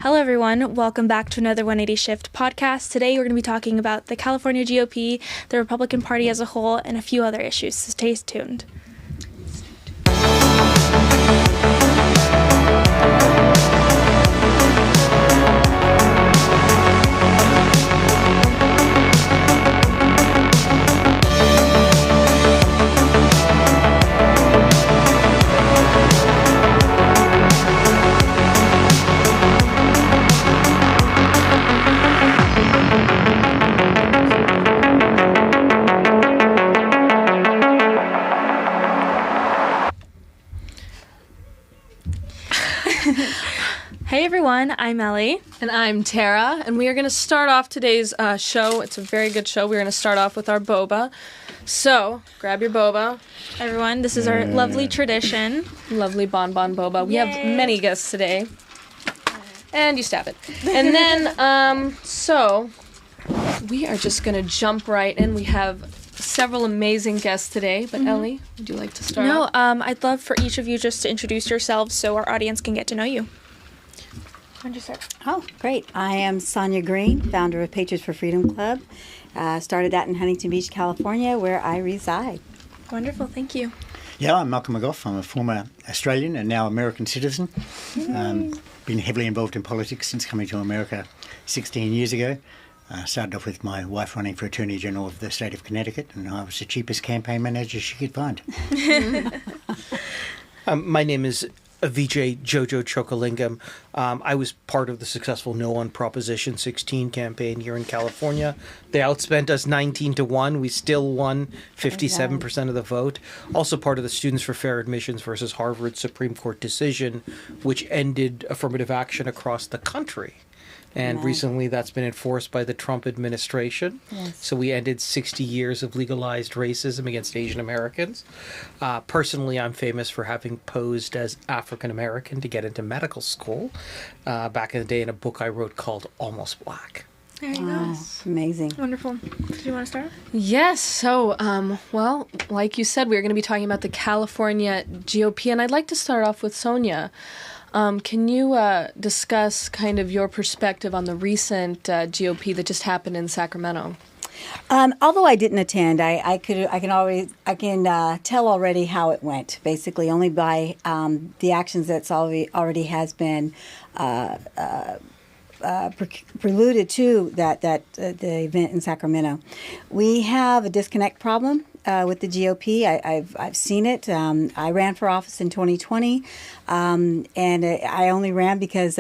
Hello, everyone. Welcome back to another 180 Shift podcast. Today, we're going to be talking about the California GOP, the Republican Party as a whole, and a few other issues. So stay tuned. Hey everyone, I'm Ellie. And I'm Tara, and we are going to start off today's show. It's a very good show. We're going to start off with our boba. So, grab your boba. Everyone, this is our lovely tradition. Lovely bonbon boba. We have many guests today. And you stab it. And then, so, we are just going to jump right in. We have several amazing guests today, but Ellie, would you like to start? No, I'd love for each of you just to introduce yourselves so our audience can get to know you. Why don't you start? Oh, great. I am Sonya Green, founder of Patriots for Freedom Club. Started that in Huntington Beach, California, where I reside. Wonderful. Thank you. Yeah, I'm McGough. I'm a former Australian and now American citizen. Been heavily involved in politics since coming to America 16 years ago. Started off with my wife running for Attorney General of the state of Connecticut, and I was the cheapest campaign manager she could find. My name is Vijay Jojo Chokal-Ingam. I was part of the successful No on Proposition 16 campaign here in California. They outspent us 19-1. We still won 57% of the vote. Also part of the Students for Fair Admissions versus Harvard Supreme Court decision, which ended affirmative action across the country. And recently that's been enforced by the Trump administration. Yes. So we ended 60 years of legalized racism against Asian Americans. Personally, I'm famous for having posed as African American to get into medical school back in the day in a book I wrote called Almost Black. There you go. Amazing. Wonderful. Do you want to start? Yes. So, well, like you said, we're going to be talking about the California GOP, and I'd like to start off with Sonya. Can you discuss kind of your perspective on the recent GOP that just happened in Sacramento? Although I didn't attend, I can tell already how it went. Basically, only by the actions that's already has been preluded to the event in Sacramento. We have a disconnect problem with the GOP. I've seen it. I ran for office in 2020, and I only ran because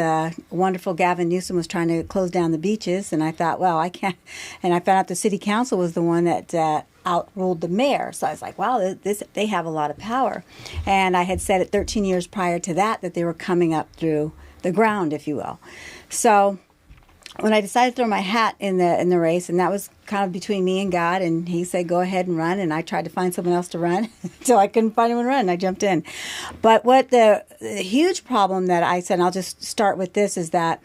wonderful Gavin Newsom was trying to close down the beaches, and I thought, well, I can't. And I found out the city council was the one that outruled the mayor. So I was like, wow, they have a lot of power. And I had said it 13 years prior to that they were coming up through the ground, if you will. So when I decided to throw my hat in the race, and that was kind of between me and God, and he said, go ahead and run, and I tried to find someone else to run until I couldn't find anyone to run, and I jumped in. But what the huge problem that I said, and I'll just start with this, is that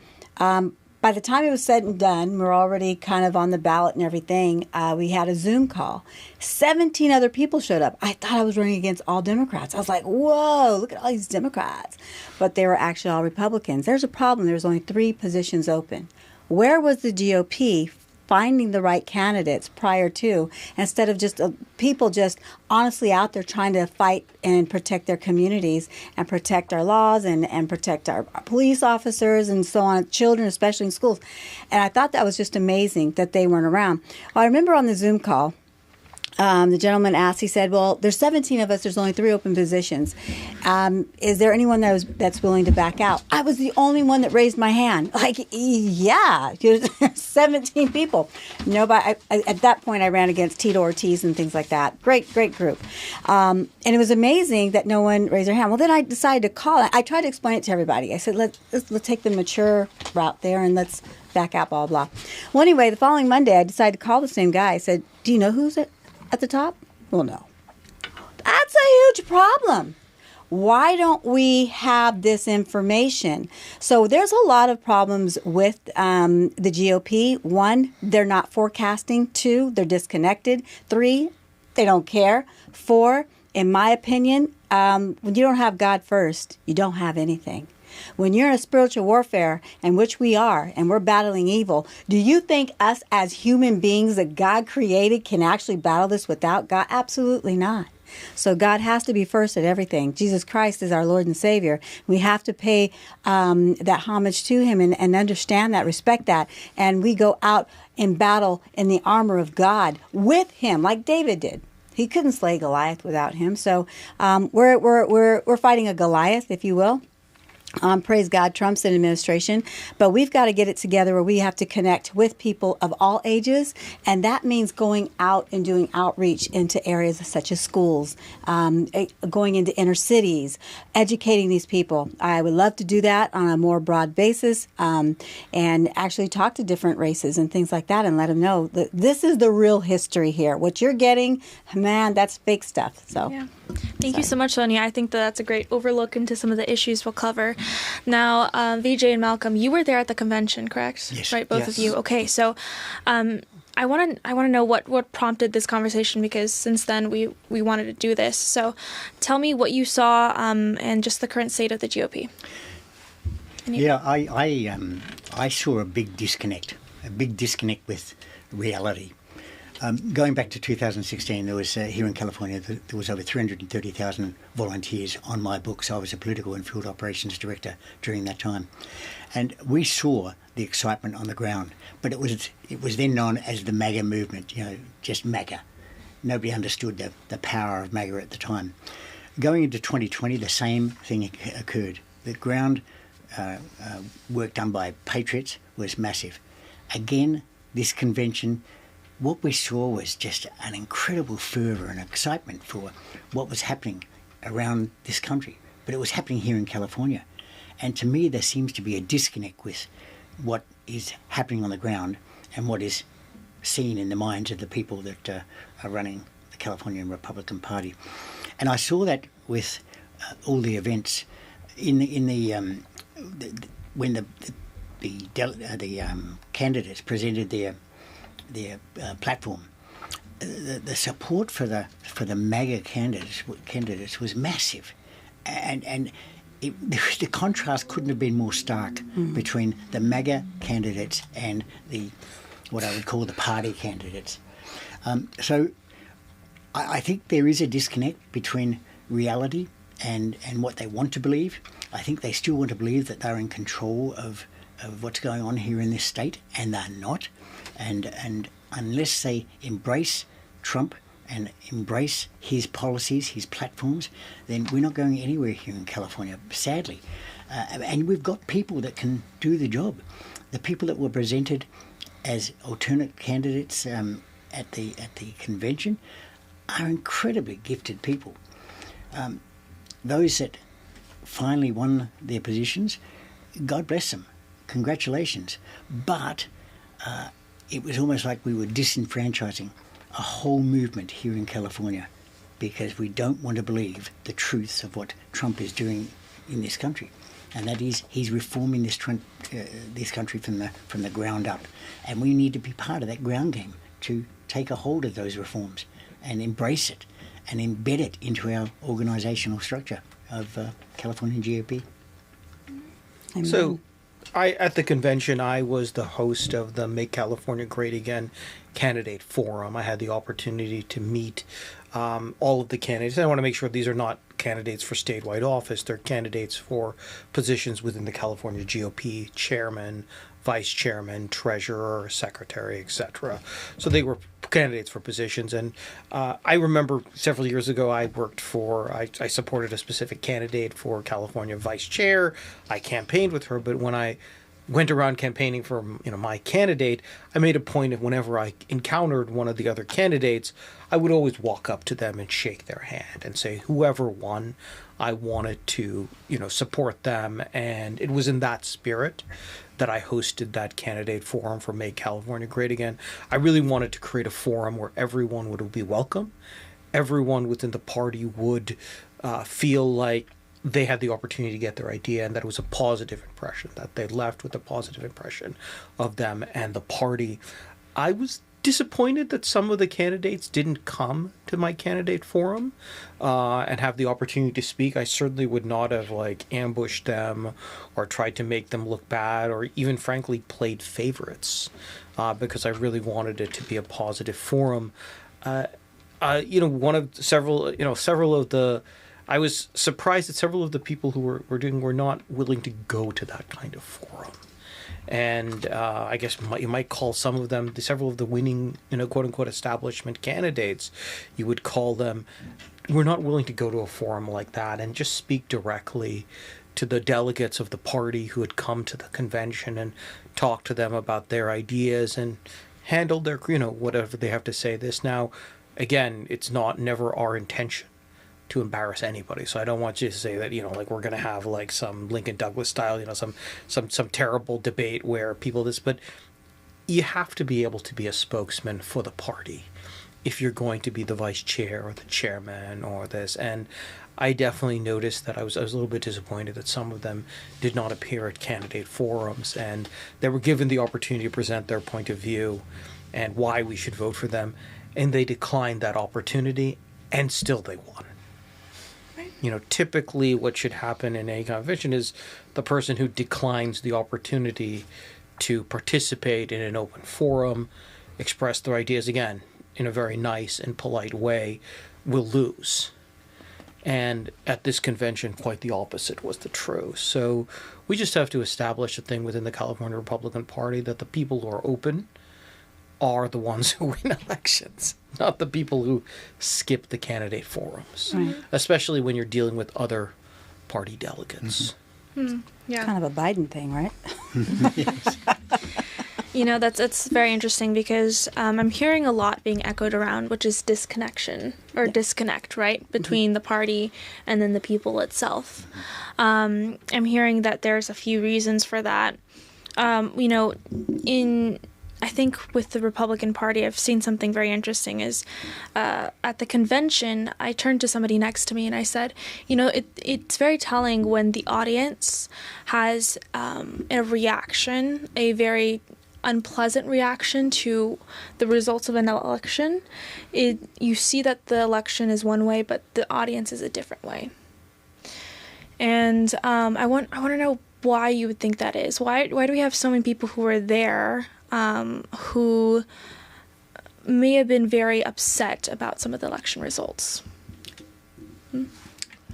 by the time it was said and done, we were already kind of on the ballot and everything. We had a Zoom call. 17 other people showed up. I thought I was running against all Democrats. I was like, whoa, look at all these Democrats. But they were actually all Republicans. There's a problem. There's only 3 positions open. Where was the GOP finding the right candidates prior to, instead of just people just honestly out there trying to fight and protect their communities and protect our laws and protect our police officers and so on, children, especially in schools. And I thought that was just amazing that they weren't around. Well, I remember on the Zoom call, the gentleman asked, he said, well, there's 17 of us, there's only 3 open positions. Is there anyone that's willing to back out? I was the only one that raised my hand. Like, yeah, there's 17 people. Nobody. At that point, I ran against Tito Ortiz and things like that. Great group. And it was amazing that no one raised their hand. Well, then I decided to call it. I tried to explain it to everybody. I said, let's take the mature route there and let's back out, blah, blah. Well, anyway, the following Monday, I decided to call the same guy. I said, do you know who's at the top? Well, no. That's a huge problem. Why don't we have this information? So there's a lot of problems with the GOP. 1, they're not forecasting. 2, they're disconnected. 3, they don't care. 4, in my opinion, when you don't have God first, you don't have anything. When you're in a spiritual warfare, and which we are, and we're battling evil, do you think us as human beings that God created can actually battle this without God? Absolutely not. So God has to be first at everything. Jesus Christ is our Lord and Savior. We have to pay that homage to him and understand that, respect that. And we go out in battle in the armor of God with him, like David did. He couldn't slay Goliath without him. So we're fighting a Goliath, if you will. Praise God, Trump's in administration. But we've got to get it together where we have to connect with people of all ages. And that means going out and doing outreach into areas such as schools, going into inner cities, educating these people. I would love to do that on a more broad basis and actually talk to different races and things like that and let them know that this is the real history here. What you're getting, man, that's fake stuff. So. Yeah. Thank you so much, Sonia. I think that's a great overlook into some of the issues we'll cover. Now, Vijay and Malcolm, you were there at the convention, correct? Yes. Right, both Yes. of you. Okay, so I want to know what prompted this conversation, because since then we wanted to do this. So tell me what you saw and just the current state of the GOP. Yeah, I saw a big disconnect with reality. Going back to 2016, there was here in California, there was over 330,000 volunteers on my books. I was a political and field operations director during that time, and we saw the excitement on the ground. But it was then known as the MAGA movement, just MAGA. Nobody understood the power of MAGA at the time. Going into 2020, the same thing occurred. The ground work done by patriots was massive. Again, this convention, what we saw was just an incredible fervour and excitement for what was happening around this country. But it was happening here in California. And to me, there seems to be a disconnect with what is happening on the ground and what is seen in the minds of the people that are running the California Republican Party. And I saw that with all the events when the candidates presented their platform. The support for the MAGA candidates was massive, and the contrast couldn't have been more stark between the MAGA candidates and what I would call the party candidates. So I think there is a disconnect between reality and what they want to believe. I think they still want to believe that they're in control of what's going on here in this state, and they're not. And unless they embrace Trump and embrace his policies, his platforms, then we're not going anywhere here in California, sadly. And we've got people that can do the job. The people that were presented as alternate candidates at the convention are incredibly gifted people. Those that finally won their positions, God bless them. Congratulations. But it was almost like we were disenfranchising a whole movement here in California because we don't want to believe the truth of what Trump is doing in this country. And that is, he's reforming this country from the ground up. And we need to be part of that ground game to take a hold of those reforms and embrace it and embed it into our organisational structure of California GOP. Amen. So, at the convention, I was the host of the Make California Great Again candidate forum. I had the opportunity to meet all of the candidates. I want to make sure these are not candidates for statewide office. They're candidates for positions within the California GOP, chairman, vice chairman, treasurer, secretary, etc. So they were candidates for positions. And I remember several years ago, I supported a specific candidate for California vice chair. I campaigned with her, but when I went around campaigning for my candidate, I made a point of whenever I encountered one of the other candidates, I would always walk up to them and shake their hand and say, whoever won, I wanted to support them. And it was in that spirit that I hosted that candidate forum for Make California Great Again. I really wanted to create a forum where everyone would be welcome. Everyone within the party would feel like they had the opportunity to get their idea, and that it was a positive impression, that they left with a positive impression of them and the party. I was disappointed that some of the candidates didn't come to my candidate forum and have the opportunity to speak. I certainly would not have ambushed them or tried to make them look bad or even frankly played favorites because I really wanted it to be a positive forum. One of several of the, I was surprised that several of the people who were not willing to go to that kind of forum. And I guess you might call several of the winning, quote unquote, establishment candidates, you would call them, we're not willing to go to a forum like that and just speak directly to the delegates of the party who had come to the convention and talk to them about their ideas and handle their, whatever they have to say. This now, again, it's never our intention to embarrass anybody. So I don't want you to say that, we're going to have some Lincoln Douglas style, some terrible debate where but you have to be able to be a spokesman for the party if you're going to be the vice chair or the chairman or this. And I definitely noticed that I was a little bit disappointed that some of them did not appear at candidate forums and they were given the opportunity to present their point of view and why we should vote for them. And they declined that opportunity and still they won. Typically what should happen in a convention is the person who declines the opportunity to participate in an open forum, express their ideas, again, in a very nice and polite way, will lose. And at this convention, quite the opposite was the truth. So we just have to establish a thing within the California Republican Party that the people who are open are the ones who win elections, not the people who skip the candidate forums, right. Especially when you're dealing with other party delegates. Mm-hmm. Yeah. Kind of a Biden thing, right? Yes. That's very interesting because I'm hearing a lot being echoed around, which is disconnection or disconnect, right, between the party and then the people itself. I'm hearing that there's a few reasons for that. I think with the Republican Party, I've seen something very interesting is at the convention, I turned to somebody next to me and I said, it's very telling when the audience has a reaction, a very unpleasant reaction to the results of an election. You see that the election is one way, but the audience is a different way. And I want to know why you would think that is. Why do we have so many people who are there who may have been very upset about some of the election results?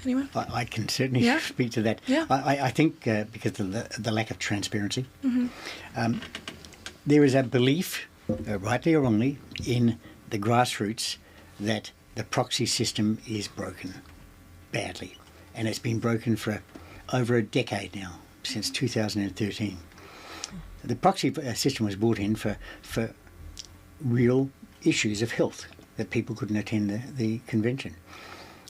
Anyone? I can certainly speak to that. Yeah. I think because of the lack of transparency, there is a belief, rightly or wrongly, in the grassroots that the proxy system is broken badly. And it's been broken for over a decade now, since 2013. The proxy system was brought in for real issues of health, that people couldn't attend the convention.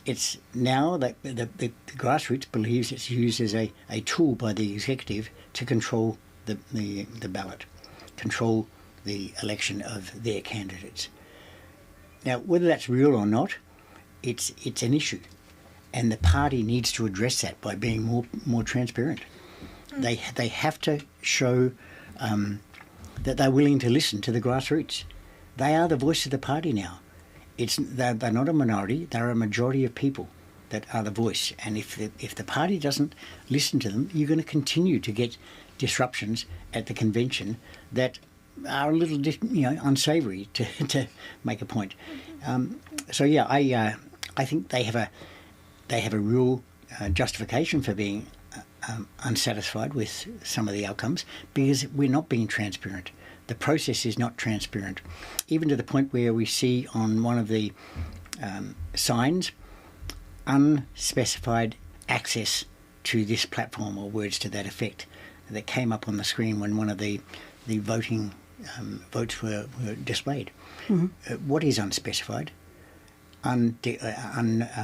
It's now that the grassroots believes it's used as a tool by the executive to control the ballot, control the election of their candidates. Now, whether that's real or not, it's an issue, and the party needs to address that by being more transparent. They have to show that they're willing to listen to the grassroots. They are the voice of the party now. They're not a minority, they're a majority of people that are the voice. And if the party doesn't listen to them, you're going to continue to get disruptions at the convention that are a little unsavoury, to make a point. I think they have a real justification for being unsatisfied with some of the outcomes, because we're not being transparent. The process is not transparent, even to the point where we see on one of the signs, unspecified access to this platform, or words to that effect, that came up on the screen when one of the voting votes were displayed. Mm-hmm. What is unspecified? Unknown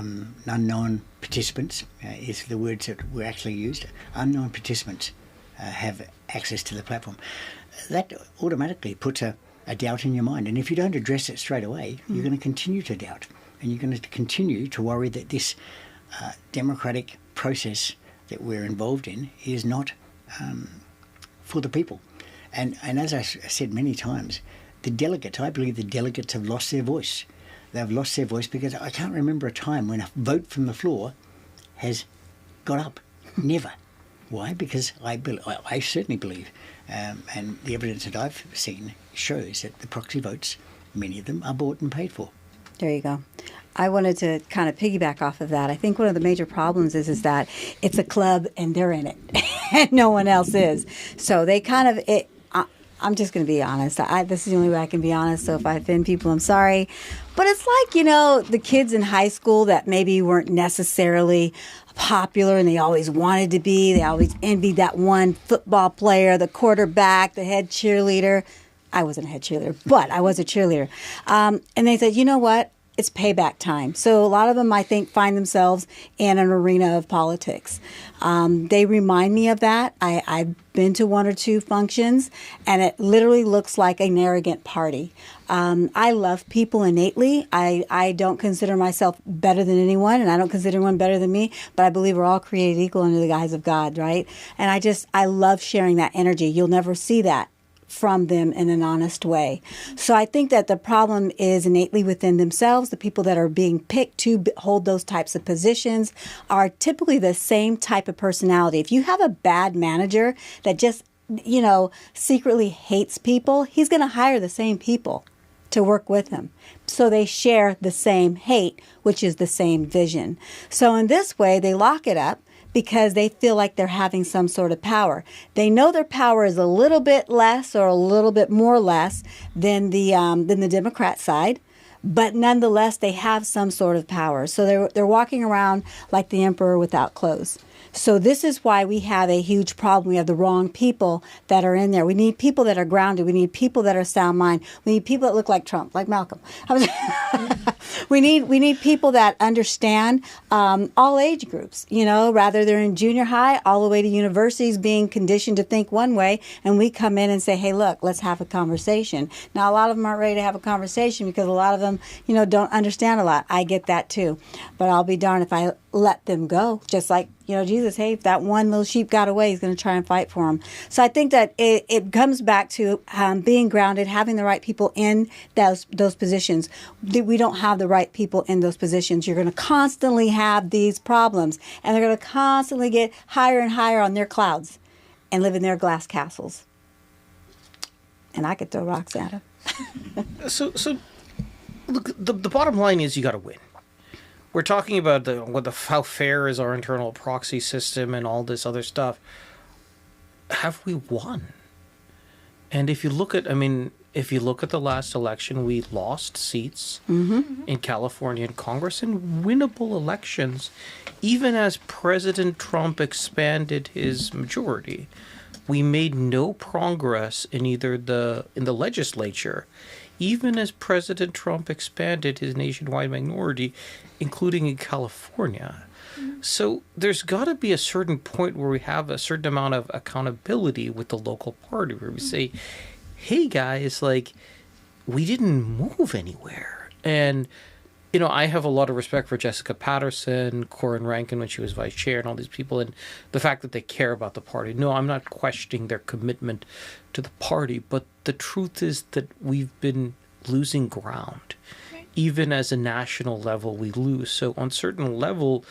participants is the words that were actually used. Unknown participants have access to the platform. That automatically puts a doubt in your mind. And if you don't address it straight away, you're going to continue to doubt. And you're going to continue to worry that this democratic process that we're involved in is not for the people. And as I said many times, the delegates, I believe the delegates have lost their voice. They've lost their voice because I can't remember a time when a vote from the floor has got up. Never. Why? Because I certainly believe, and the evidence that I've seen shows that the proxy votes, many of them, are bought and paid for. There you go. I wanted to kind of piggyback off of that. I think one of the major problems is that it's a club and they're in it and no one else is. So they kind of, I'm just going to be honest. This is the only way I can be honest. So if I offend people, I'm sorry. But it's like, the kids in high school that maybe weren't necessarily popular and they always wanted to be. They always envied that one football player, the quarterback, the head cheerleader. I wasn't a head cheerleader, but I was a cheerleader. And they said, you know what? It's payback time. So a lot of them, I think, find themselves in an arena of politics. They remind me of that. I've been to one or two functions, and it literally looks like an arrogant party. I love people innately. I don't consider myself better than anyone, and I don't consider anyone better than me, but I believe we're all created equal under the guise of God, right? And I love sharing that energy. You'll never see that from them in an honest way. So I think that the problem is innately within themselves. The people that are being picked to hold those types of positions are typically the same type of personality. If you have a bad manager that just, secretly hates people, he's going to hire the same people to work with him. So they share the same hate, which is the same vision. So in this way, they lock it up because they feel like they're having some sort of power. They know their power is a little bit less or a little bit more less than the Democrat side, but nonetheless, they have some sort of power. So they're walking around like the emperor without clothes. So this is why we have a huge problem. We have the wrong people that are in there. We need people that are grounded. We need people that are sound mind. We need people that look like Trump, like Malcolm. We need people that understand all age groups, rather they're in junior high all the way to universities being conditioned to think one way, and we come in and say, hey, look, let's have a conversation. Now, a lot of them aren't ready to have a conversation because a lot of them, don't understand a lot. I get that too. But I'll be darned if I let them go, just like, Jesus, hey, if that one little sheep got away, he's going to try and fight for him. So I think that it comes back to being grounded, having the right people in those positions. We don't have the right people in those positions. You're going to constantly have these problems, and they're going to constantly get higher and higher on their clouds and live in their glass castles. And I could throw rocks at them. So look, the bottom line is you got to win. We're talking about how fair is our internal proxy system and all this other stuff. Have we won? And if you look at the last election, we lost seats in California in Congress, and winnable elections, even as President Trump expanded his majority. We made no progress in in the legislature, even as President Trump expanded his nationwide minority, including in California. So there's got to be a certain point where we have a certain amount of accountability with the local party, where we say, hey guys, we didn't move anywhere. And, I have a lot of respect for Jessica Patterson, Corin Rankin when she was vice chair, and all these people, and the fact that they care about the party. No, I'm not questioning their commitment to the party, but the truth is that we've been losing ground. Even as a national level, we lose. So on certain level,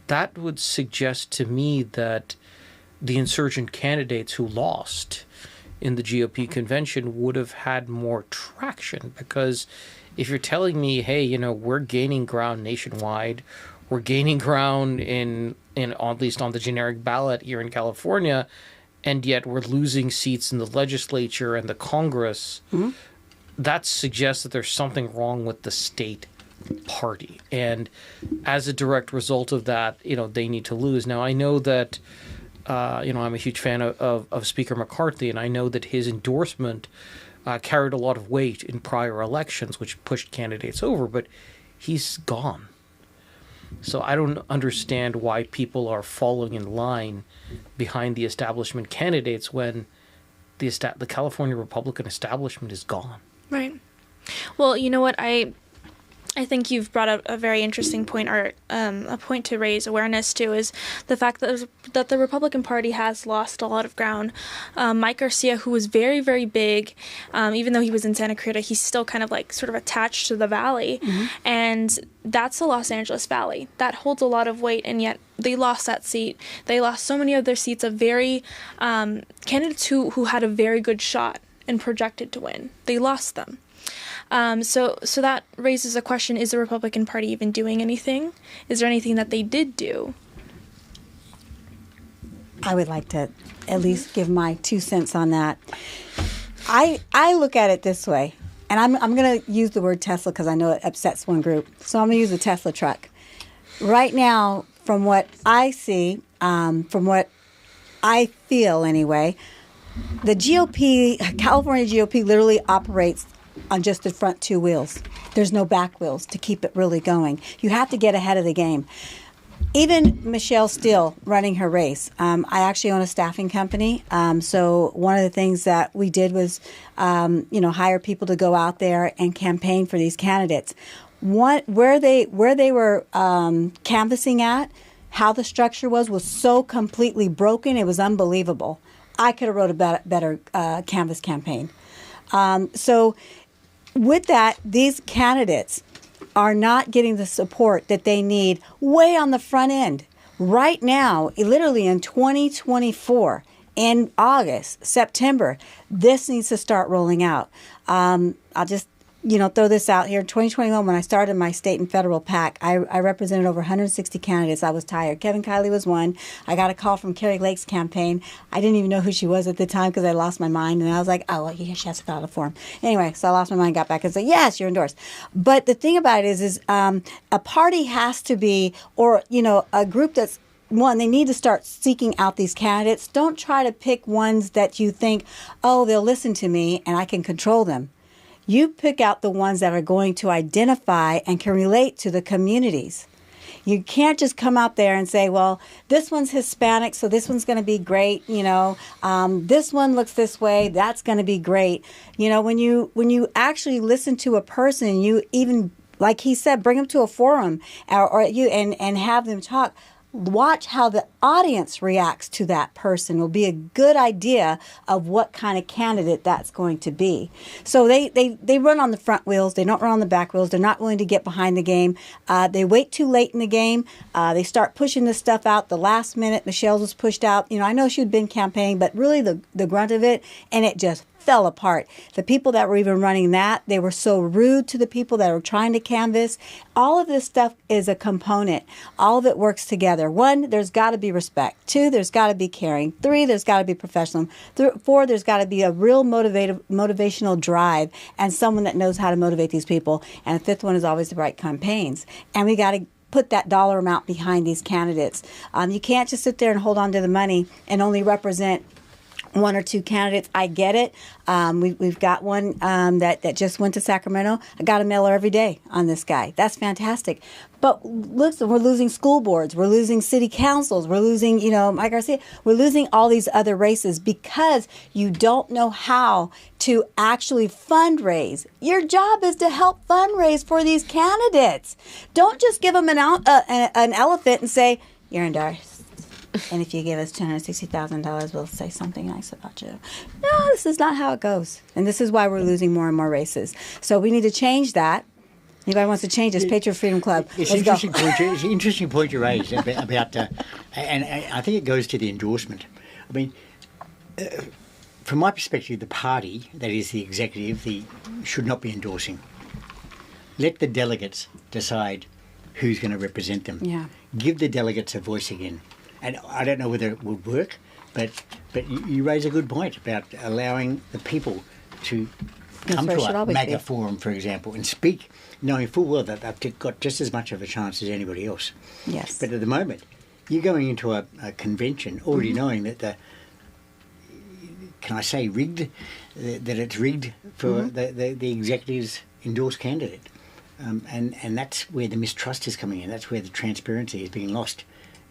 that would suggest to me that the insurgent candidates who lost in the GOP convention would have had more traction. Because if you're telling me, hey, we're gaining ground nationwide, we're gaining ground in at least on the generic ballot here in California, and yet we're losing seats in the legislature and the Congress, that suggests that there's something wrong with the state party. And as a direct result of that, they need to lose. Now, I know that, I'm a huge fan of Speaker McCarthy, and I know that his endorsement carried a lot of weight in prior elections, which pushed candidates over, but he's gone. So I don't understand why people are falling in line behind the establishment candidates when the California Republican establishment is gone. Right. Well, you know what? I I think you've brought up a very interesting point, or a point to raise awareness to, is the fact that the Republican Party has lost a lot of ground. Mike Garcia, who was very, very big, even though he was in Santa Cruz, he's still kind of like sort of attached to the Valley, and that's the Los Angeles Valley. That holds a lot of weight, and yet they lost that seat. They lost so many of their seats of very candidates who had a very good shot and projected to win. They lost them. So that raises a question, is the Republican Party even doing anything? Is there anything that they did do? I would like to at least give my 2 cents on that. I look at it this way, and I'm going to use the word Tesla because I know it upsets one group. So I'm going to use the Tesla truck. Right now, from what I see, from what I feel anyway, the GOP, California GOP literally operates on just the front 2 wheels. There's no back wheels to keep it really going. You have to get ahead of the game. Even Michelle Steele running her race. I actually own a staffing company. So one of the things that we did was, hire people to go out there and campaign for these candidates. Where they were canvassing at, how the structure was so completely broken. It was unbelievable. I could have wrote a better canvas campaign. So with that, these candidates are not getting the support that they need way on the front end. Right now, literally in 2024, in August, September, this needs to start rolling out. I'll just throw this out here. In 2021, when I started my state and federal PAC, I represented over 160 candidates. I was tired. Kevin Kiley was one. I got a call from Carrie Lake's campaign. I didn't even know who she was at the time because I lost my mind. And I was like, oh, well, yeah, she has to fill out a form. Anyway, so I lost my mind, got back and said, yes, you're endorsed. But the thing about it is a party has to be, or, a group that's, one, they need to start seeking out these candidates. Don't try to pick ones that you think, oh, they'll listen to me and I can control them. You pick out the ones that are going to identify and can relate to the communities. You can't just come out there and say, well, this one's Hispanic, so this one's going to be great. This one looks this way, that's going to be great. When you actually listen to a person, you even, like he said, bring them to a forum and have them talk. Watch how the audience reacts to that person will be a good idea of what kind of candidate that's going to be. So they run on the front wheels. They don't run on the back wheels. They're not willing to get behind the game. They wait too late in the game. They start pushing this stuff out the last minute. Michelle's was pushed out. I know she'd been campaigning, but really the grunt of it, and it just fell apart. The people that were even running that, they were so rude to the people that were trying to canvass. All of this stuff is a component. All of it works together. 1, there's got to be respect. 2, there's got to be caring. 3, there's got to be professional. 4, there's got to be a real motivational drive and someone that knows how to motivate these people. And the 5th one is always the right campaigns. And we got to put that dollar amount behind these candidates. You can't just sit there and hold on to the money and only represent 1 or 2 candidates. I get it. We've got one that just went to Sacramento. I got a mailer every day on this guy. That's fantastic. But listen, we're losing school boards. We're losing city councils. We're losing, Mike Garcia. We're losing all these other races because you don't know how to actually fundraise. Your job is to help fundraise for these candidates. Don't just give them an elephant and say, you're endorsed. And if you give us $260,000, we'll say something nice about you. No, this is not how it goes. And this is why we're losing more and more races. So we need to change that. Anybody wants to change this? Patriot Freedom Club. It's an interesting point you raised about and I think it goes to the endorsement. I mean, from my perspective, the party, that is the executive, should not be endorsing. Let the delegates decide who's going to represent them. Yeah. Give the delegates a voice again. And I don't know whether it would work, but you raise a good point about allowing the people to come to a McGough forum, for example, and speak, knowing full well that they've got just as much of a chance as anybody else. Yes. But at the moment, you're going into a convention already knowing that can I say rigged, that it's rigged for the executive's endorsed candidate. And that's where the mistrust is coming in. That's where the transparency is being lost.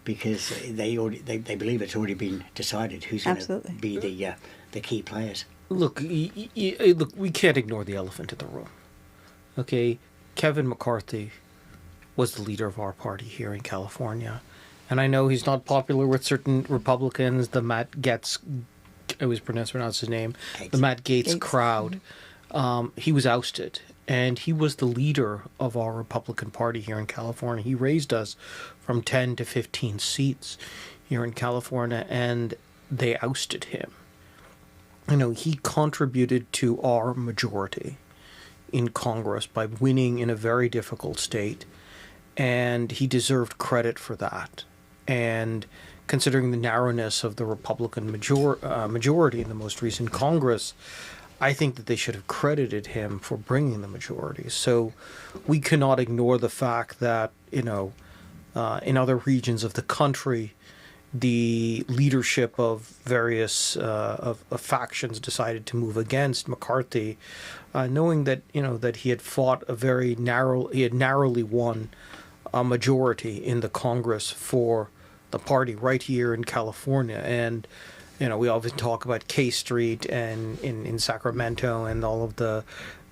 Because they believe it's already been decided who's going to be the key players. Look, we can't ignore the elephant in the room. Okay, Kevin McCarthy was the leader of our party here in California. And I know he's not popular with certain Republicans, the Matt Gaetz, I always pronounce his name, the Matt Gaetz crowd. He was ousted, and he was the leader of our Republican Party here in California. He raised us from 10 to 15 seats here in California, and they ousted him. You know, he contributed to our majority in Congress by winning in a very difficult state, and he deserved credit for that. And considering the narrowness of the Republican majority in the most recent Congress, I think that they should have credited him for bringing the majority. So we cannot ignore the fact that, you know, in other regions of the country, the leadership of various of factions decided to move against McCarthy, knowing that, you know, that he had fought he had narrowly won a majority in the Congress for the party right here in California. And, you know, we often talk about K Street and in Sacramento and all of the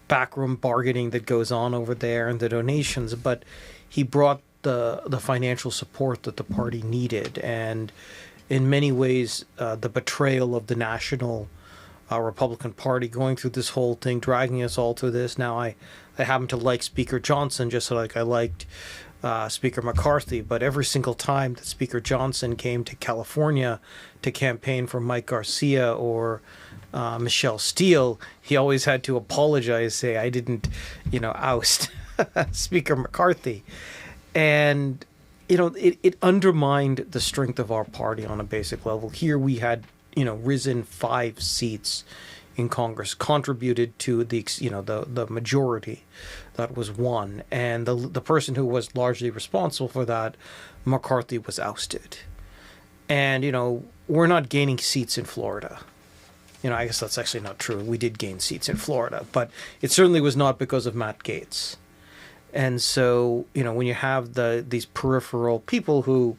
backroom bargaining that goes on over there and the donations, but he brought the financial support that the party needed. And in many ways, the betrayal of the national Republican Party going through this whole thing, dragging us all through this. Now, I happen to like Speaker Johnson just like I liked Speaker McCarthy, but every single time that Speaker Johnson came to California to campaign for Mike Garcia or Michelle Steele, he always had to apologize, say, I didn't, you know, oust Speaker McCarthy. And, you know, it undermined the strength of our party on a basic level. Here we had, you know, risen 5 seats in Congress, contributed to the, you know, the majority that was won, and the person who was largely responsible for that, McCarthy, was ousted. And, you know, we're not gaining seats in Florida. You know, I guess that's actually not true. We did gain seats in Florida, but it certainly was not because of Matt Gaetz. And so, you know, when you have these peripheral people who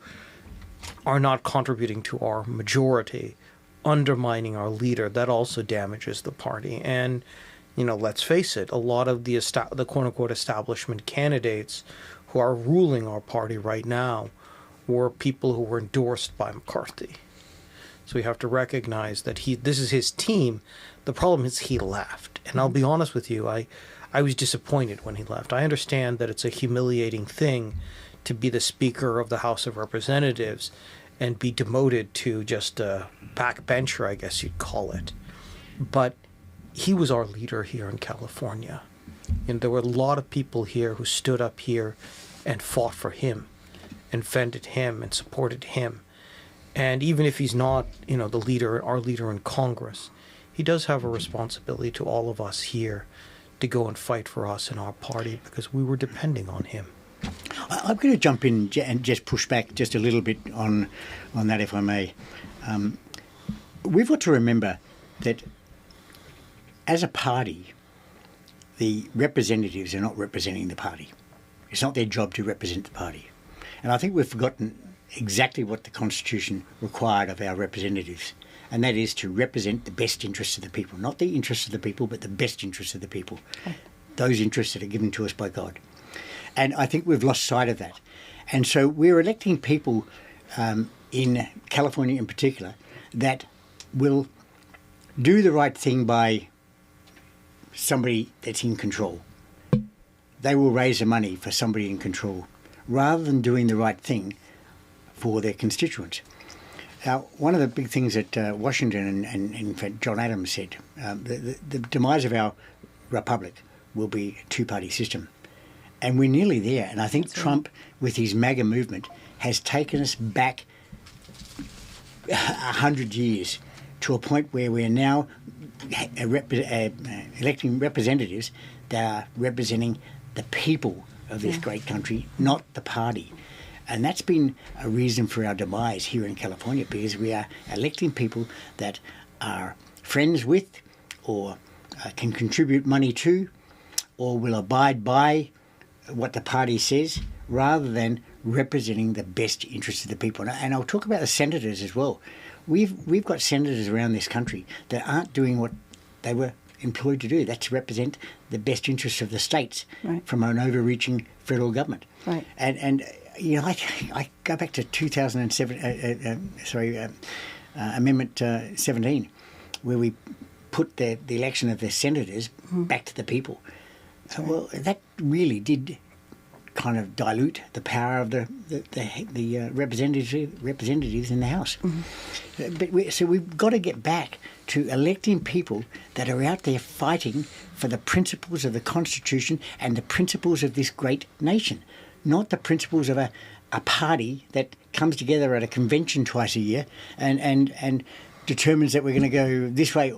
are not contributing to our majority, undermining our leader, that also damages the party. And, you know, let's face it, a lot of the quote-unquote establishment candidates who are ruling our party right now were people who were endorsed by McCarthy. So we have to recognize that this is his team. The problem is he left. And I'll be honest with you, I was disappointed when he left. I understand that it's a humiliating thing to be the Speaker of the House of Representatives and be demoted to just a backbencher, I guess you'd call it. But he was our leader here in California. And there were a lot of people here who stood up here and fought for him and defended him and supported him. And even if he's not, you know, the leader, our leader in Congress, he does have a responsibility to all of us here to go and fight for us in our party because we were depending on him. I'm going to jump in and just push back just a little bit on that, if I may. We've got to remember that as a party, the representatives are not representing the party. It's not their job to represent the party. And I think we've forgotten exactly what the Constitution required of our representatives, and that is to represent the best interests of the people, not the interests of the people, but the best interests of the people, those interests that are given to us by God. And I think we've lost sight of that. And so we're electing people in California in particular that will do the right thing by somebody that's in control. They will raise the money for somebody in control rather than doing the right thing for their constituents. Now, one of the big things that Washington and in fact John Adams said, the demise of our republic will be a two-party system. And we're nearly there. And I think Trump, with his MAGA movement, has taken us back 100 years to a point where we're now electing representatives that are representing the people of this great country, not the party. And that's been a reason for our demise here in California, because we are electing people that are friends with or can contribute money to or will abide by what the party says, rather than representing the best interests of the people. And I'll talk about the senators as well. We've got senators around this country that aren't doing what they were employed to do. That's to represent the best interests of the states from an overreaching federal government. Right. And you know, I go back to 2007. Amendment 17, where we put the election of the senators back to the people. Well, that really did kind of dilute the power of the representatives in the House. So we've got to get back to electing people that are out there fighting for the principles of the Constitution and the principles of this great nation, not the principles of a party that comes together at a convention twice a year and determines that we're going to go this way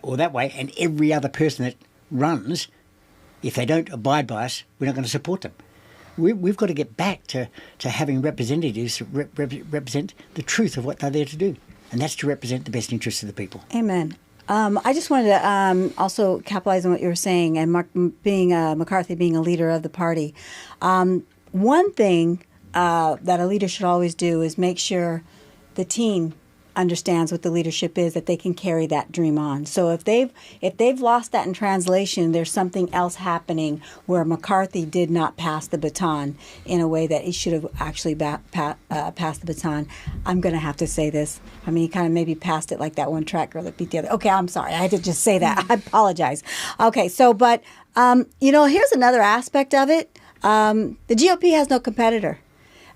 or that way, and every other person that runs, if they don't abide by us, we're not going to support them. We've got to get back to having representatives represent the truth of what they're there to do, and that's to represent the best interests of the people. Amen. I just wanted to also capitalize on what you were saying, and McCarthy being a leader of the party. One thing that a leader should always do is make sure the team understands what the leadership is, that they can carry that dream on. So if they've lost that in translation, there's something else happening where McCarthy did not pass the baton in a way that he should have actually passed the baton. I'm going to have to say this. I mean, he kind of maybe passed it like that one track girl that beat the other. Okay, I'm sorry. I had to just say that. I apologize. Okay, so, but, here's another aspect of it. The GOP has no competitor.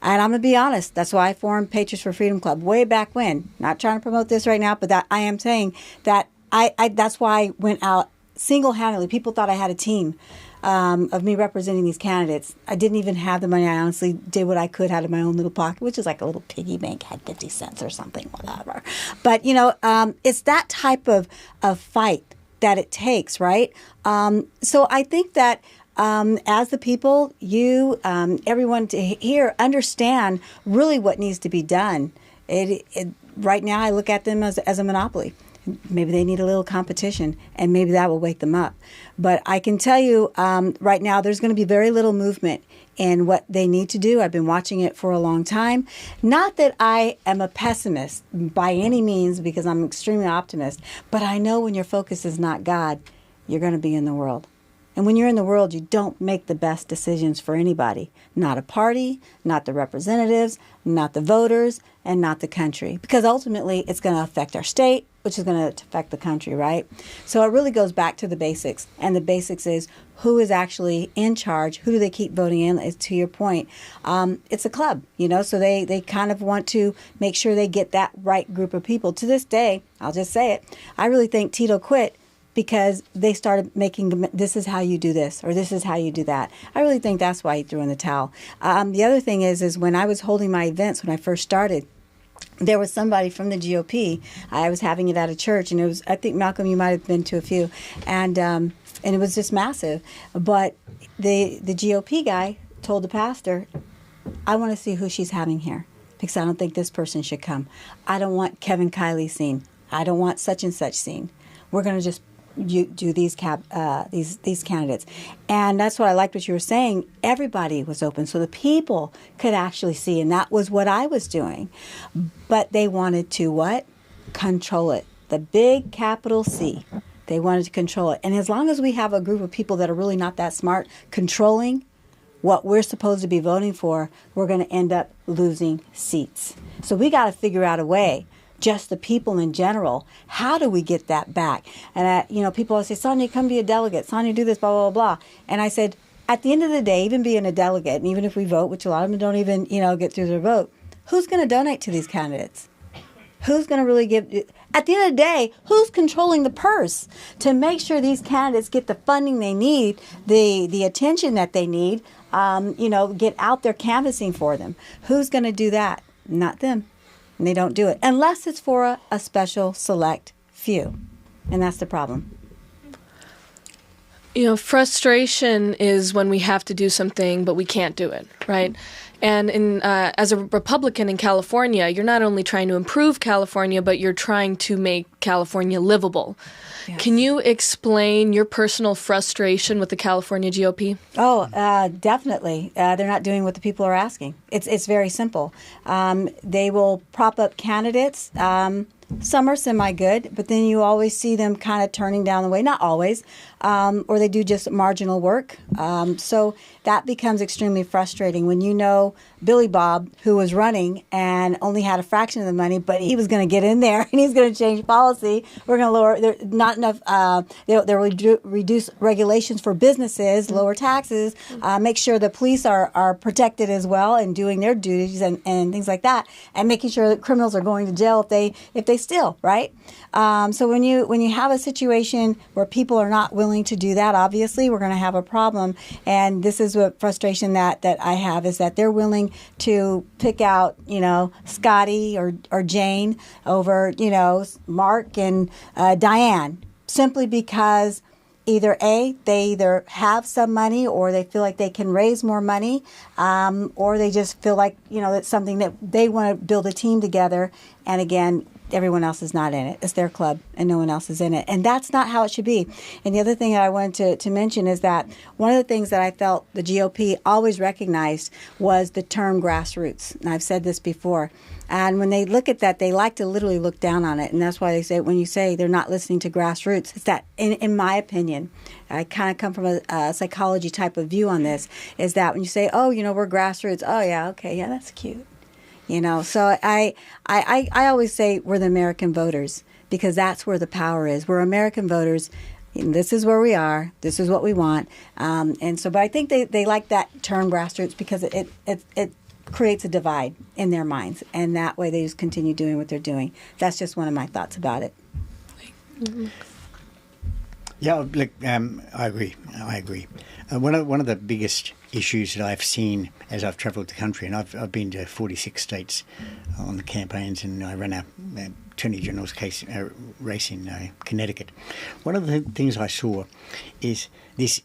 And I'm going to be honest, that's why I formed Patriots for Freedom Club way back when. Not trying to promote this right now, but that I am saying that that's why I went out single-handedly. People thought I had a team of me representing these candidates. I didn't even have the money. I honestly did what I could out of my own little pocket, which is like a little piggy bank, had 50 cents or something, whatever. But, it's that type of fight that it takes, right? So I think that as the people, you, everyone here understand really what needs to be done. Right now, I look at them as a monopoly. Maybe they need a little competition, and maybe that will wake them up. But I can tell you right now, there's going to be very little movement in what they need to do. I've been watching it for a long time. Not that I am a pessimist by any means, because I'm extremely optimist, but I know when your focus is not God, you're going to be in the world. And when you're in the world, you don't make the best decisions for anybody. Not a party, not the representatives, not the voters, and not the country. Because ultimately, it's going to affect our state, which is going to affect the country, right? So it really goes back to the basics. And the basics is who is actually in charge? Who do they keep voting in? Is to your point. It's a club, so they kind of want to make sure they get that right group of people. To this day, I'll just say it, I really think Tito quit because they started making, this is how you do this, or this is how you do that. I really think that's why he threw in the towel. The other thing is when I was holding my events when I first started, there was somebody from the GOP. I was having it at a church, and it was, I think, Malcolm, you might have been to a few, and it was just massive. But the GOP guy told the pastor, I want to see who she's having here, because I don't think this person should come. I don't want Kevin Kiley seen. I don't want such and such seen. We're going to just do these candidates. And that's what I liked what you were saying. Everybody was open, so the people could actually see, and that was what I was doing. But they wanted to what? Control it. The big capital C. They wanted to control it. And as long as we have a group of people that are really not that smart controlling what we're supposed to be voting for, we're going to end up losing seats. So we got to figure out a way, just the people in general, how do we get that back? And, people always say, Sonya, come be a delegate. Sonya, do this, blah, blah, blah. And I said, at the end of the day, even being a delegate, and even if we vote, which a lot of them don't even, get through their vote, who's going to donate to these candidates? Who's going to really give? At the end of the day, who's controlling the purse to make sure these candidates get the funding they need, the attention that they need, get out there canvassing for them? Who's going to do that? Not them. And they don't do it unless it's for a special select few. And that's the problem. Frustration is when we have to do something, but we can't do it, right? And as a Republican in California, you're not only trying to improve California, but you're trying to make California livable. Yes. Can you explain your personal frustration with the California GOP? Oh, definitely. They're not doing what the people are asking. It's very simple. They will prop up candidates Some are semi-good, but then you always see them kind of turning down the way. Not always, or they do just marginal work. So that becomes extremely frustrating when you know Billy Bob, who was running and only had a fraction of the money, but he was going to get in there and he's going to change policy. We're going to lower, there not enough, they'll reduce regulations for businesses, lower taxes, make sure the police are protected as well and doing their duties and things like that, and making sure that criminals are going to jail if they steal, right? So when you have a situation where people are not willing to do that, obviously we're going to have a problem. And this is what frustration that I have, is that they're willing to pick out, Scotty or Jane over, Mark and Diane, simply because either they either have some money, or they feel like they can raise more money, or they just feel like, it's something that they want to build a team together. And again, everyone else is not in it. It's their club and no one else is in it. And that's not how it should be. And the other thing that I wanted to mention is that one of the things that I felt the GOP always recognized was the term grassroots. And I've said this before. And when they look at that, they like to literally look down on it. And that's why they say, when you say they're not listening to grassroots, it's that, in my opinion, I kind of come from a psychology type of view on this, is that when you say, oh, we're grassroots, oh, yeah, okay, yeah, that's cute. So I always say we're the American voters, because that's where the power is. We're American voters. And this is where we are. This is what we want. But I think they like that term grassroots because it creates a divide in their minds, and that way they just continue doing what they're doing. That's just one of my thoughts about it. Mm-hmm. Yeah, look, I agree. One of the biggest issues that I've seen as I've travelled the country, and I've been to 46 states on the campaigns, and I ran a Attorney General's case race in Connecticut. One of the things I saw is this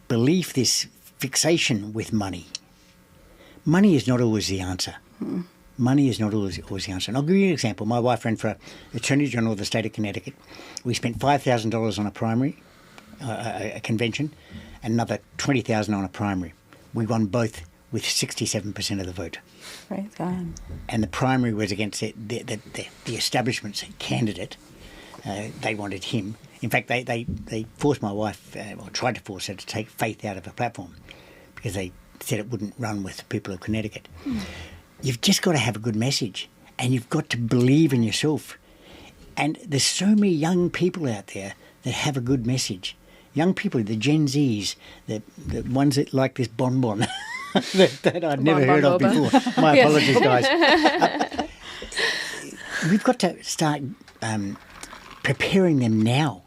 belief, this fixation with money. Money is not always the answer. Money is not always the answer. And I'll give you an example. My wife ran for Attorney General of the state of Connecticut. We spent $5,000 on a primary, a convention, and another $20,000 on a primary. We won both with 67% of the vote. Praise God. And the primary was against the establishment's candidate. They wanted him. In fact, they forced my wife, or tried to force her, to take Faith out of her platform, because they said it wouldn't run with the people of Connecticut. You've just got to have a good message, and you've got to believe in yourself. And there's so many young people out there that have a good message. Young people, the Gen Zs, the ones that like this bonbon that I'd never heard of before. My apologies, guys. We've got to start preparing them now,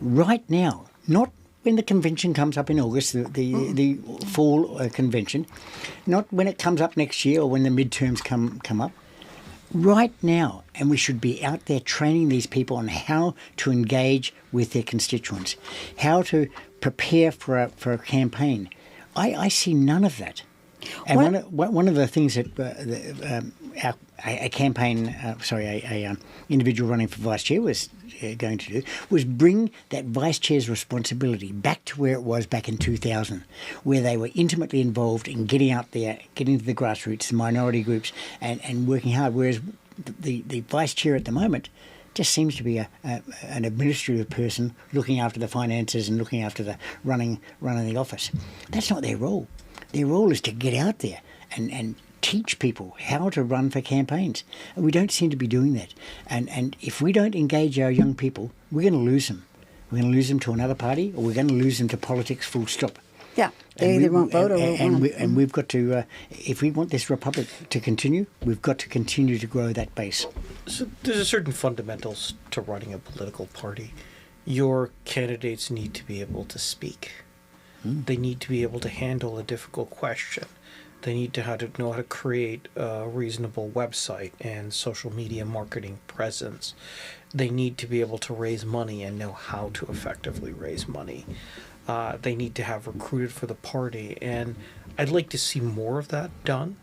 right now, not when the convention comes up in August, the fall convention, not when it comes up next year or when the midterms come up, right now. And we should be out there training these people on how to engage with their constituents, how to prepare for a campaign. I see none of that. And one of the things that a individual running for vice chair was going to do was bring that vice chair's responsibility back to where it was back in 2000, where they were intimately involved in getting out there, getting to the grassroots, the minority groups, and working hard. Whereas the vice chair at the moment just seems to be an administrative person looking after the finances and looking after the running the office. That's not their role. Their role is to get out there and teach people how to run for campaigns. And we don't seem to be doing that. And if we don't engage our young people, we're going to lose them. We're going to lose them to another party, or we're going to lose them to politics, full stop. Yeah, they either won't vote or won't. And we've got to, if we want this republic to continue, we've got to continue to grow that base. So there's a certain fundamentals to running a political party. Your candidates need to be able to speak. They need to be able to handle a difficult question. They need to know how to create a reasonable website and social media marketing presence. They need to be able to raise money and know how to effectively raise money. They need to have recruited for the party, and I'd like to see more of that done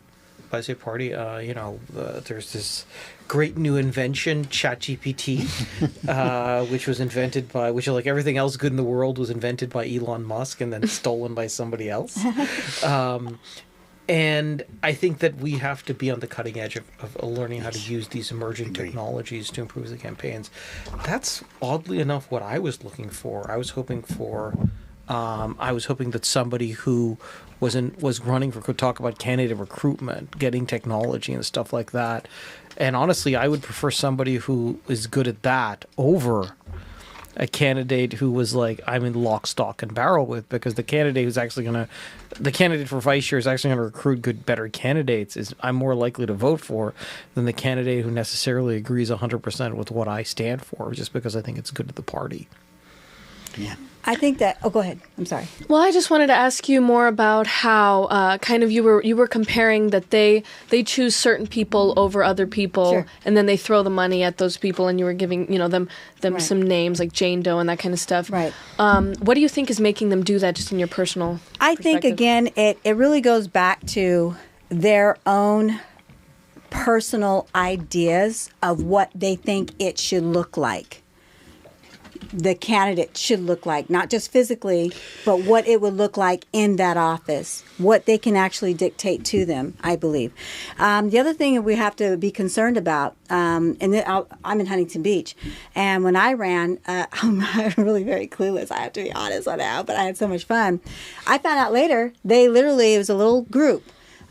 by the party. There's this great new invention, ChatGPT, which like everything else good in the world was invented by Elon Musk and then stolen by somebody else. And I think that we have to be on the cutting edge of learning how to use these emerging technologies to improve the campaigns. That's oddly enough what I was looking for. I was hoping that somebody who was running could talk about candidate recruitment, getting technology and stuff like that. And honestly, I would prefer somebody who is good at that over a candidate who was like, I'm in lock, stock, and barrel with, because the candidate for vice chair is actually going to recruit better candidates I'm more likely to vote for than the candidate who necessarily agrees 100% with what I stand for, just because I think it's good to the party. Yeah. I think that. Oh, go ahead. I'm sorry. Well, I just wanted to ask you more about how kind of you were comparing that they choose certain people over other people, Sure. and then they throw the money at those people, and you were giving them Right. some names like Jane Doe and that kind of stuff. Right. What do you think is making them do that, just in your personal I think, perspective? again, it really goes back to their own personal ideas of what they think it should look like. The candidate should look like, not just physically, but what it would look like in that office, what they can actually dictate to them, I believe. The other thing that we have to be concerned about, I'm in Huntington Beach, and when I ran, I'm really very clueless, I have to be honest on that, but I had so much fun. I found out later, it was a little group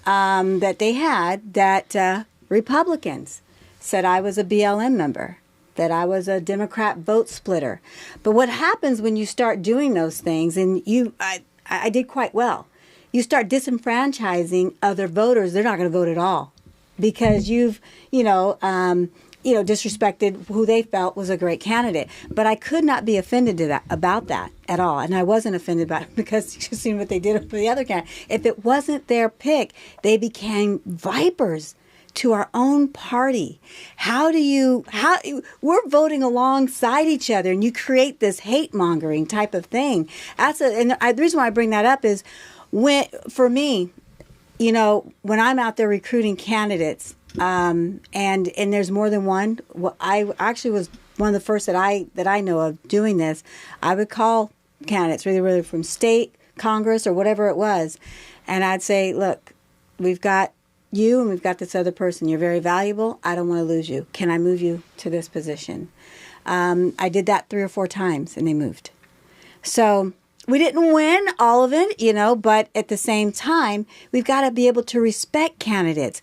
that they had that Republicans said I was a BLM member, that I was a Democrat vote splitter. But what happens when you start doing those things, and I did quite well, you start disenfranchising other voters. They're not going to vote at all because you've, disrespected who they felt was a great candidate. But I could not be offended about that at all. And I wasn't offended by it because you've seen what they did for the other candidate. If it wasn't their pick, they became vipers to our own party. We're voting alongside each other, and you create this hate mongering type of thing. The reason why I bring that up is for me, when I'm out there recruiting candidates, and there's more than one. Well, I actually was one of the first that I know of doing this. I would call candidates, whether from state, Congress, or whatever it was, and I'd say, look, we've got you and we've got this other person. You're very valuable. I don't want to lose you. Can I move you to this position? I did that 3 or 4 times and they moved. So we didn't win all of it, but at the same time, we've got to be able to respect candidates.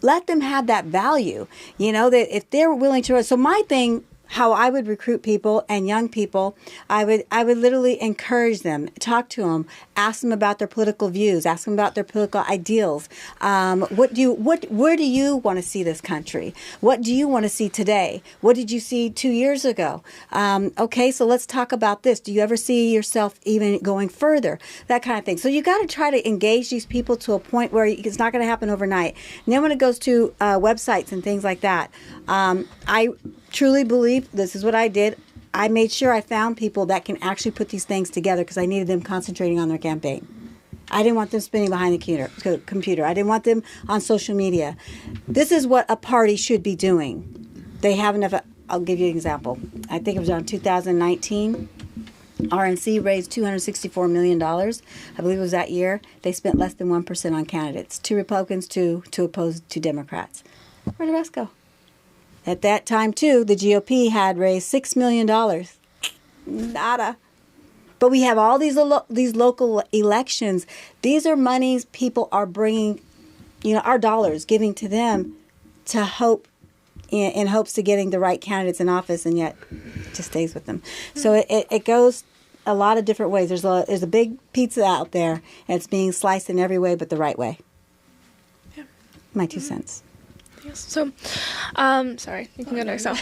Let them have that value, that if they're willing to. So my thing, how I would recruit people and young people, I would literally encourage them, talk to them, ask them about their political views, ask them about their political ideals. Where do you want to see this country? What do you want to see today? What did you see 2 years ago? Okay, so let's talk about this. Do you ever see yourself even going further? That kind of thing. So you got to try to engage these people to a point where it's not going to happen overnight. And then when it goes to websites and things like that, I truly believe this is what I did. I made sure I found people that can actually put these things together because I needed them concentrating on their campaign. I didn't want them spinning behind the computer. I didn't want them on social media. This is what a party should be doing. They have enough. I'll give you an example. I think it was around 2019. RNC raised $264 million. I believe it was that year. They spent less than 1% on candidates. 2 Republicans, 2 opposed, 2 Democrats. Where'd the rest go? At that time, too, the GOP had raised $6 million. Nada. But we have all these local elections. These are monies people are bringing, our dollars, giving to them to hope, in hopes to getting the right candidates in office, and yet it just stays with them. So it goes a lot of different ways. There's a big pizza out there, and it's being sliced in every way but the right way. Yeah. My 2 cents. Yes. So, sorry, you can go next now.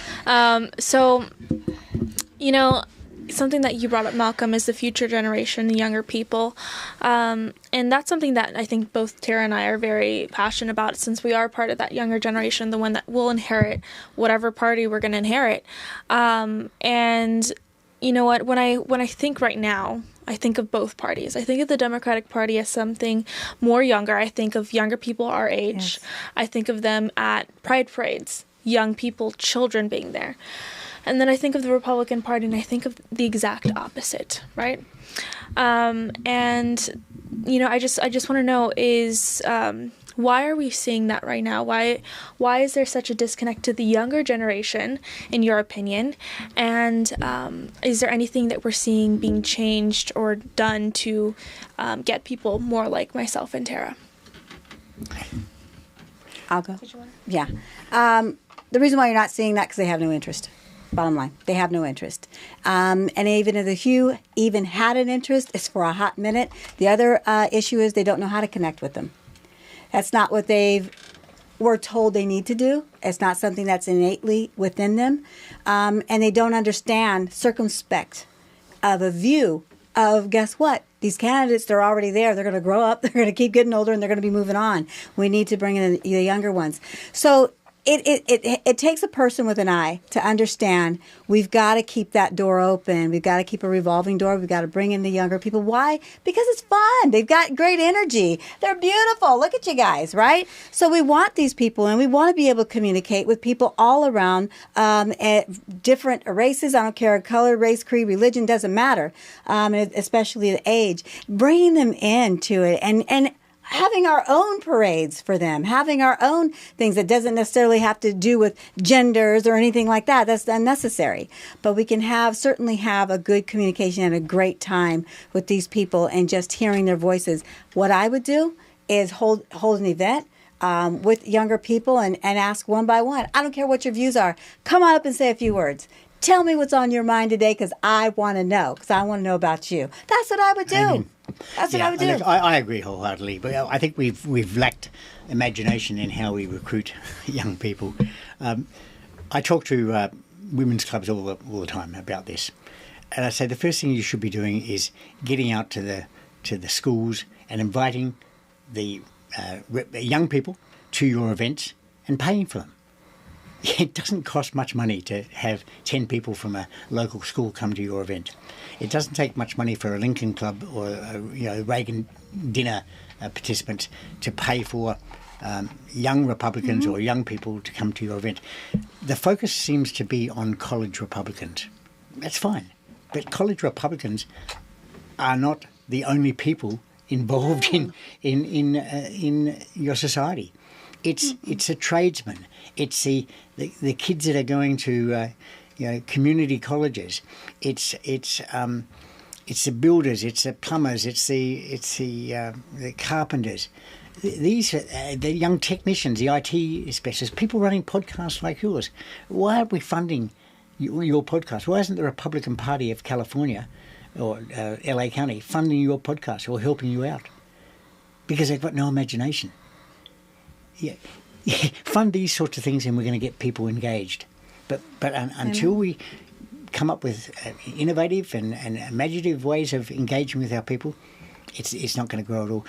Something that you brought up, Malcolm, is the future generation, the younger people. And that's something that I think both Tara and I are very passionate about, since we are part of that younger generation, the one that will inherit whatever party we're going to inherit. And you know what, when I think right now, I think of both parties. I think of the Democratic Party as something more younger. I think of younger people our age. Yes. I think of them at pride parades, young people, children being there. And then I think of the Republican Party and I think of the exact opposite, right? And, you know, I just want to know is, why are we seeing that right now? Why is there such a disconnect to the younger generation, in your opinion? And is there anything that we're seeing being changed or done to get people more like myself and Tara? I'll go. Did you want to? Yeah. The reason why you're not seeing that because they have no interest. Bottom line, they have no interest. And even if the few even had an interest, it's for a hot minute. The other issue is they don't know how to connect with them. That's not what were told they need to do. It's not something that's innately within them. And they don't understand circumspect of a view of, guess what? These candidates, they're already there. They're going to grow up. They're going to keep getting older, and they're going to be moving on. We need to bring in the younger ones. So it takes a person with an eye to understand we've got to keep that door open. We've got to keep a revolving door. We've got to bring in the younger people. Why? Because it's fun. They've got great energy. They're beautiful. Look at you guys, right? So we want these people, and we want to be able to communicate with people all around at different races. I don't care, color, race, creed, religion, doesn't matter, especially the age. Bringing them into it and having our own parades for them, having our own things that doesn't necessarily have to do with genders or anything like that. That's unnecessary. But we can certainly have a good communication and a great time with these people and just hearing their voices. What I would do is hold an event with younger people and ask one by one. I don't care what your views are. Come on up and say a few words. Tell me what's on your mind today because I want to know, because I want to know about you. That's what I would do. That's what I would do. Look, I agree wholeheartedly, but I think we've lacked imagination in how we recruit young people. I talk to women's clubs all the time about this, and I say the first thing you should be doing is getting out to the schools and inviting the young people to your events and paying for them. It doesn't cost much money to have 10 people from a local school come to your event. It doesn't take much money for a Lincoln Club or Reagan dinner participants to pay for young Republicans or young people to come to your event. The focus seems to be on college Republicans. That's fine. But college Republicans are not the only people involved in your society. It's a tradesman. It's the kids that are going to community colleges. It's the builders. It's the plumbers. It's the carpenters. These are the young technicians, the IT specialists, people running podcasts like yours. Why aren't we funding your podcast? Why isn't the Republican Party of California or LA County funding your podcast or helping you out? Because they've got no imagination. Yeah, fund these sorts of things and we're going to get people engaged. But until we come up with innovative and imaginative ways of engaging with our people, it's not going to grow at all.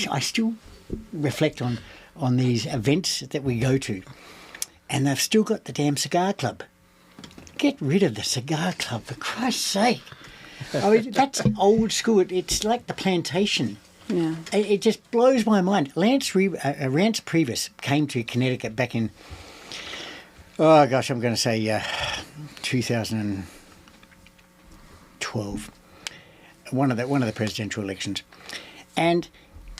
I still reflect on these events that we go to, and they've still got the damn cigar club. Get rid of the cigar club, for Christ's sake. I mean, that's old school. It's like the plantation. Yeah. It just blows my mind. Rance Priebus came to Connecticut back in, I'm going to say 2012, one of the presidential elections, and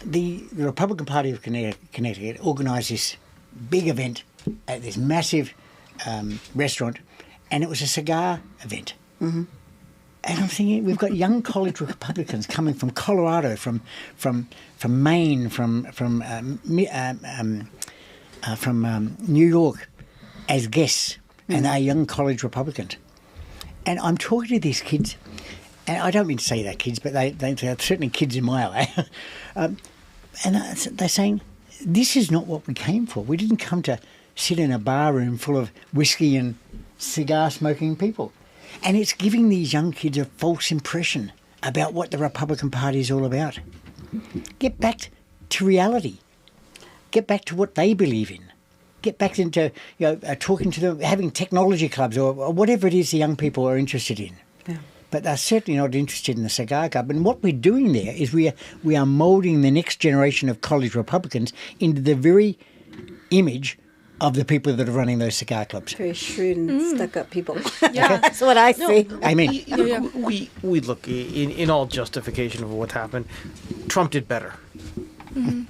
the Republican Party of Connecticut organised this big event at this massive restaurant, and it was a cigar event. Mm-hmm. And I'm thinking, we've got young college Republicans coming from Colorado, from Maine, from New York as guests, and they're young college Republicans. And I'm talking to these kids, and I don't mean to say they're kids, but they're certainly kids in my eye. And they're saying, this is not what we came for. We didn't come to sit in a bar room full of whiskey and cigar-smoking people. And it's giving these young kids a false impression about what the Republican Party is all about. Get back to reality. Get back to what they believe in. Get back into talking to them, having technology clubs or whatever it is the young people are interested in. Yeah. But they're certainly not interested in the cigar club. And what we're doing there is we are moulding the next generation of college Republicans into the very image of the people that are running those cigar clubs. Very shrewd and stuck-up people. Yeah. That's what I see. Amen. We look in all justification of what happened. Trump did better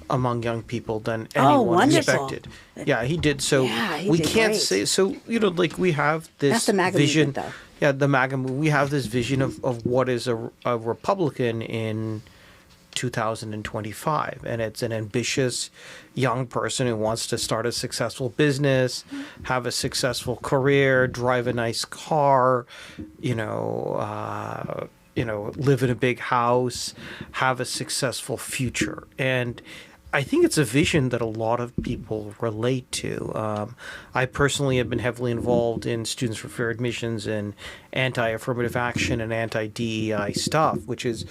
among young people than anyone wonderful. expected. Yeah, he did. So Yeah, he we did can't great. say so. Like we have this That's the MAGA vision. movement, though. Yeah, the MAGA movement. We have this vision of what is a Republican in 2025, and it's an ambitious young person who wants to start a successful business, have a successful career, drive a nice car, live in a big house, have a successful future. And I think it's a vision that a lot of people relate to. I personally have been heavily involved in Students for Fair Admissions and anti-affirmative action and anti-DEI stuff, which is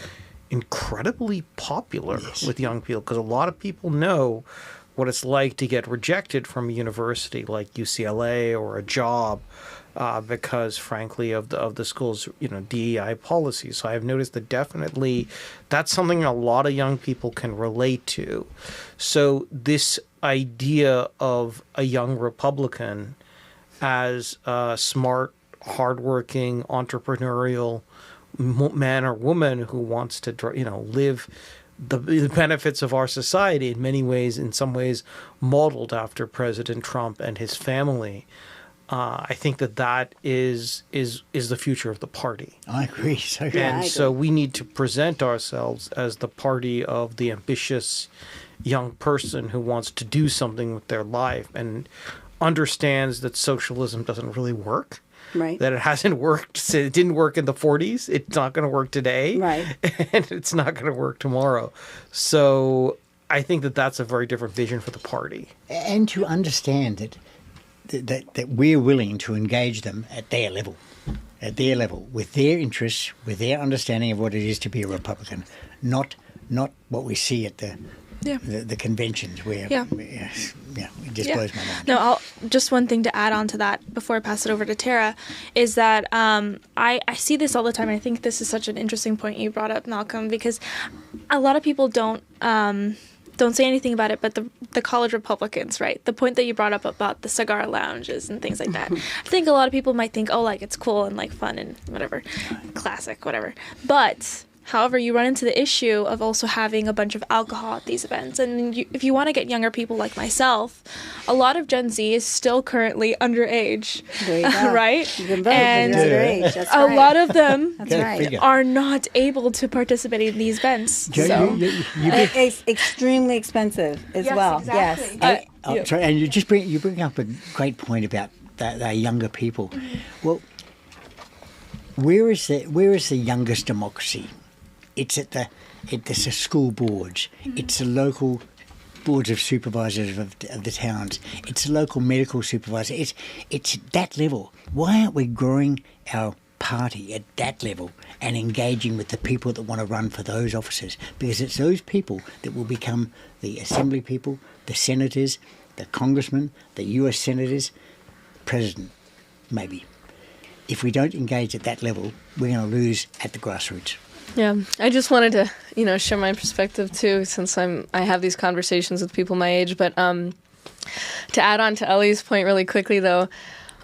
incredibly popular with young people because a lot of people know what it's like to get rejected from a university like UCLA or a job because, frankly, of the school's DEI policies. So I've noticed that definitely that's something a lot of young people can relate to. So this idea of a young Republican as a smart, hardworking, entrepreneurial man or woman who wants to, live the benefits of our society in many ways, in some ways modeled after President Trump and his family. I think that is the future of the party. I agree. So And so we need to present ourselves as the party of the ambitious young person who wants to do something with their life and understands that socialism doesn't really work. Right. That it hasn't worked. It didn't work in the 40s. It's not going to work today. Right. And it's not going to work tomorrow. So I think that's a very different vision for the party. And to understand that we're willing to engage them at their level, with their interests, with their understanding of what it is to be a Republican, not what we see at the conventions where it just blows my mind. No, just one thing to add on to that before I pass it over to Tara is that I see this all the time. And I think this is such an interesting point you brought up, Malcolm, because a lot of people don't say anything about it, but the college Republicans, right? The point that you brought up about the cigar lounges and things like that. I think a lot of people might think, it's cool and fun and whatever, classic, whatever. But however, you run into the issue of also having a bunch of alcohol at these events. And if you want to get younger people like myself, a lot of Gen Z is still currently underage. There you go. Right? You can vote and when you're underage. That's a right. lot of them That's right. are not able to participate in these events. Joe, So. It's extremely expensive as Yes, well. exactly. Yes. Sorry, and you bring up a great point about the younger people. Mm-hmm. Well, where is the youngest democracy? It's at the school boards. Mm-hmm. It's the local boards of supervisors of the towns. It's the local medical supervisor. It's at that level. Why aren't we growing our party at that level and engaging with the people that want to run for those offices? Because it's those people that will become the assembly people, the senators, the congressmen, the US senators, president, maybe. If we don't engage at that level, we're going to lose at the grassroots. Yeah, I just wanted to, share my perspective too, since I have these conversations with people my age. But to add on to Ellie's point really quickly, though,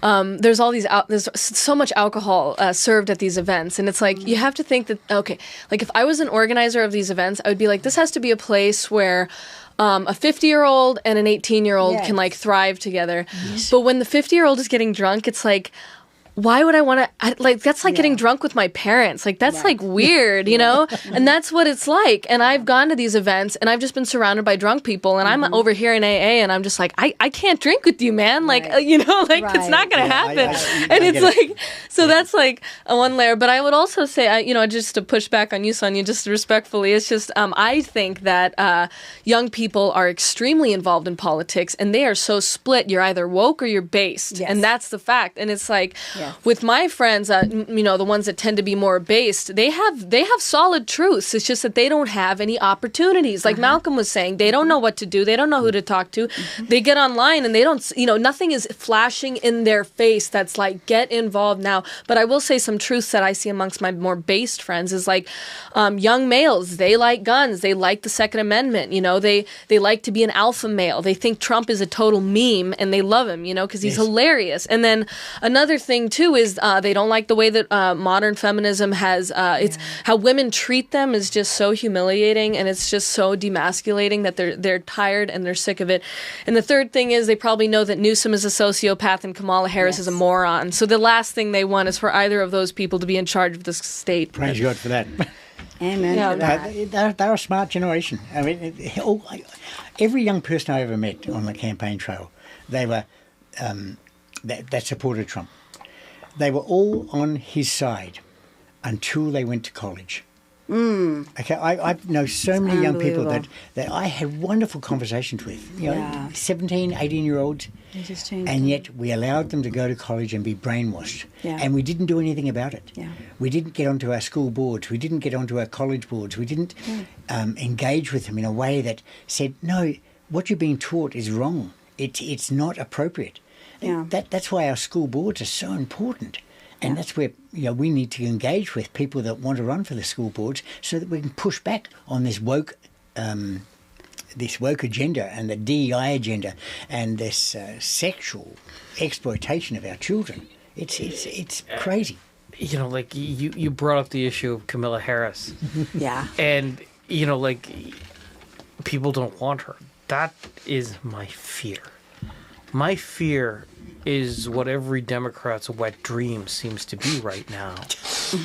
there's so much alcohol served at these events, and it's like you have to think that if I was an organizer of these events, I would be like, this has to be a place where a 50-year-old and an 18-year-old can thrive together. Yes. But when the 50-year-old is getting drunk, it's like, why would I want to, that's like getting drunk with my parents. That's weird, And that's what it's like. And I've gone to these events and I've just been surrounded by drunk people and I'm over here in AA and I'm just like, I can't drink with you, man. It's not going to happen. That's a one layer. But I would also say, just to push back on you, Sonya, just respectfully, it's just, I think that young people are extremely involved in politics and they are so split. You're either woke or you're based. Yes. And that's the fact. And it's like, Yes. With my friends, the ones that tend to be more based, they have solid truths. It's just that they don't have any opportunities. Like Malcolm was saying, they don't know what to do. They don't know who to talk to. They get online and they don't, nothing is flashing in their face that's like, get involved now. But I will say some truths that I see amongst my more based friends is like young males, they like guns. They like the Second Amendment. They like to be an alpha male. They think Trump is a total meme and they love him, because he's hilarious. And then another thing too is they don't like the way that modern feminism has it's how women treat them is just so humiliating, and it's just so demasculating that they're tired and they're sick of it. And the third thing is they probably know that Newsom is a sociopath and Kamala Harris is a moron. So the last thing they want is for either of those people to be in charge of the state. Praise God for that. Amen to that. They're a smart generation. I mean, every young person I ever met on the campaign trail, they were that supported Trump. They were all on his side until they went to college. Okay, I know so many young people that I had wonderful conversations with, 17, 18-year-olds, and yet we allowed them to go to college and be brainwashed. And we didn't do anything about it. We didn't get onto our school boards. We didn't get onto our college boards. We didn't engage with them in a way that said, no, what you're being taught is wrong. It's not appropriate. That's why our school boards are so important. And that's where we need to engage with people that want to run for the school boards so that we can push back on this woke agenda and the DEI agenda and this sexual exploitation of our children. It's crazy. You brought up the issue of Kamala Harris. And people don't want her. That is my fear. My fear is what every Democrat's wet dream seems to be right now,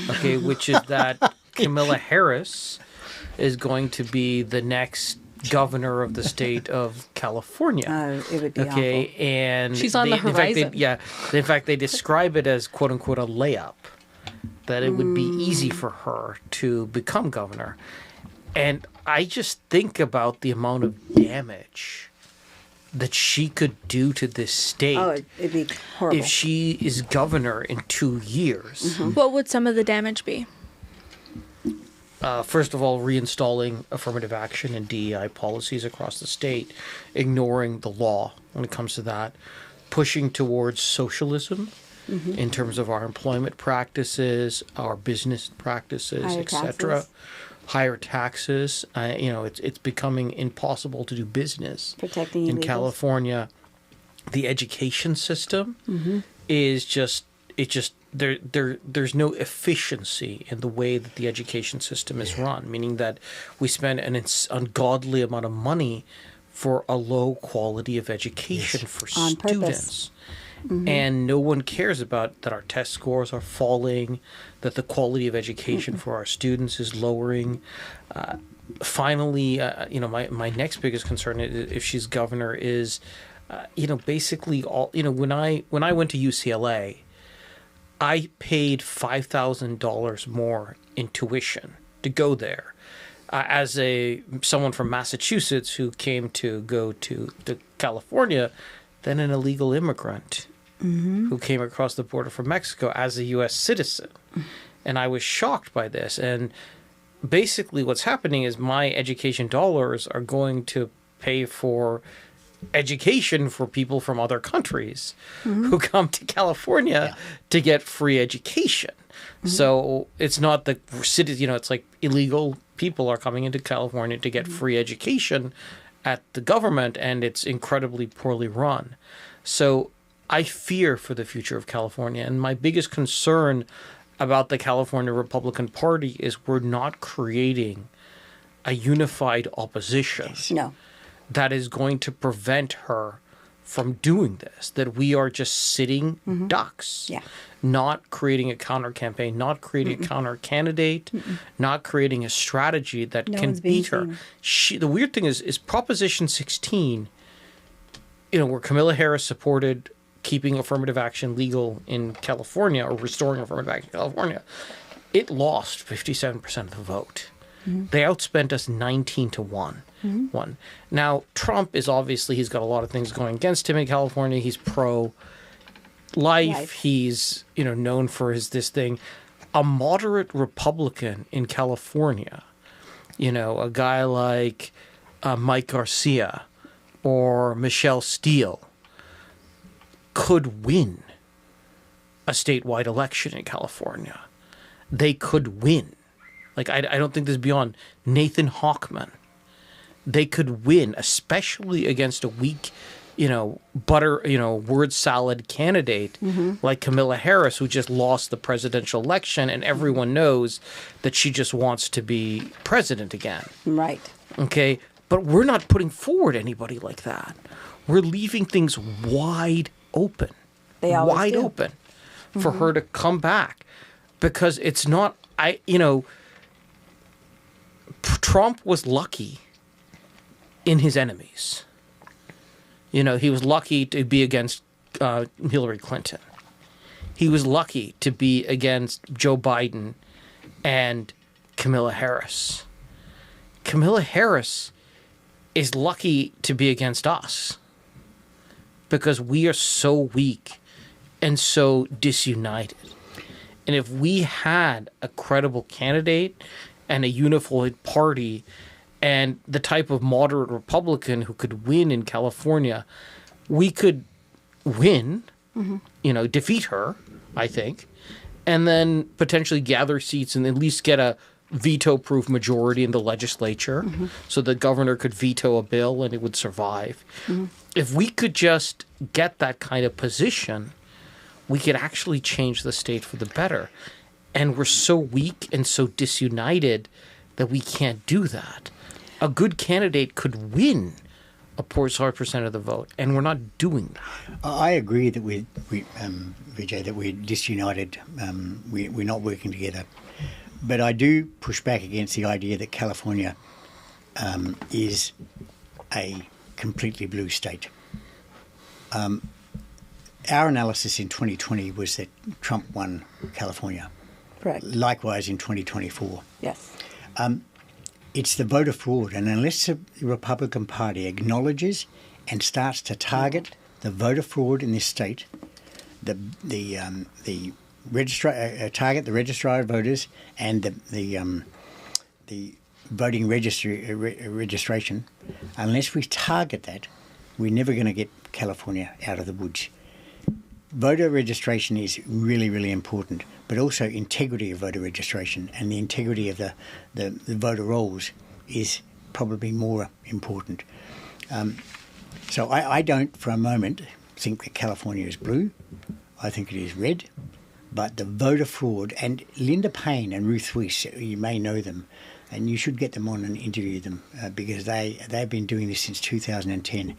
okay, which is that Kamala Harris is going to be the next governor of the state of California. It would be okay, awful. and she's on the horizon. In fact, they describe it as "quote unquote" a layup, that it would be easy for her to become governor, and I just think about the amount of damage that she could do to this state. Oh, it'd be horrible. If she is governor in 2 years. What would some of the damage be? First of all, reinstalling affirmative action and DEI policies across the state, ignoring the law when it comes to that, pushing towards socialism in terms of our employment practices, our business practices, etc. Higher taxes. It's becoming impossible to do business Protecting in illegals. California. The education system is there's no efficiency in the way that the education system is run, meaning that we spend an ungodly amount of money for a low quality of education for On students. And no one cares about that our test scores are falling, that the quality of education for our students is lowering. Finally, my next biggest concern if she's governor is, basically all, when I went to UCLA, I paid $5,000 more in tuition to go there. As someone from Massachusetts who came to go to California, than an illegal immigrant who came across the border from Mexico as a U.S. citizen. And I was shocked by this. And basically what's happening is my education dollars are going to pay for education for people from other countries who come to California to get free education. So it's not the cities, it's like illegal people are coming into California to get free education at the government, and it's incredibly poorly run. So I fear for the future of California, and my biggest concern about the California Republican Party is we're not creating a unified opposition that is going to prevent her from doing this, that we are just sitting ducks, not creating a counter campaign, not creating a counter candidate, not creating a strategy that can beat her. The weird thing is Proposition 16, where Kamala Harris supported keeping affirmative action legal in California or restoring affirmative action in California, it lost 57% of the vote. They outspent us 19-1. Now, Trump is obviously, he's got a lot of things going against him in California. He's pro life. He's, known for this thing. A moderate Republican in California, a guy like Mike Garcia or Michelle Steele could win a statewide election in California. They could win. Like, I don't think this is beyond Nathan Hochman. They could win, especially against a weak, word salad candidate like Kamala Harris, who just lost the presidential election, and everyone knows that she just wants to be president again. Right. Okay? But we're not putting forward anybody like that. We're leaving things wide open. They always wide do. open for her to come back. Because it's not, Trump was lucky in his enemies. He was lucky to be against Hillary Clinton. He was lucky to be against Joe Biden and Kamala Harris. Kamala Harris is lucky to be against us because we are so weak and so disunited. And if we had a credible candidate and a unified party and the type of moderate Republican who could win in California, we could win, defeat her, I think, and then potentially gather seats and at least get a veto-proof majority in the legislature so the governor could veto a bill and it would survive. If we could just get that kind of position, we could actually change the state for the better. And we're so weak and so disunited that we can't do that. A good candidate could win a % of the vote, and we're not doing that. I agree that Vijay, that we're disunited. We're not working together. But I do push back against the idea that California is a completely blue state. Our analysis in 2020 was that Trump won California. Correct. Likewise in 2024. Yes. It's the voter fraud, and unless the Republican Party acknowledges and starts to target the voter fraud in this state, target the registrar of voters and the voting registration, unless we target that, we're never going to get California out of the woods. Voter registration is really, really important, but also integrity of voter registration and the integrity of the voter rolls is probably more important. So I don't for a moment think that California is blue. I think it is red. But the voter fraud, and Linda Payne and Ruth Weiss, you may know them, and you should get them on and interview them because they've been doing this since 2010.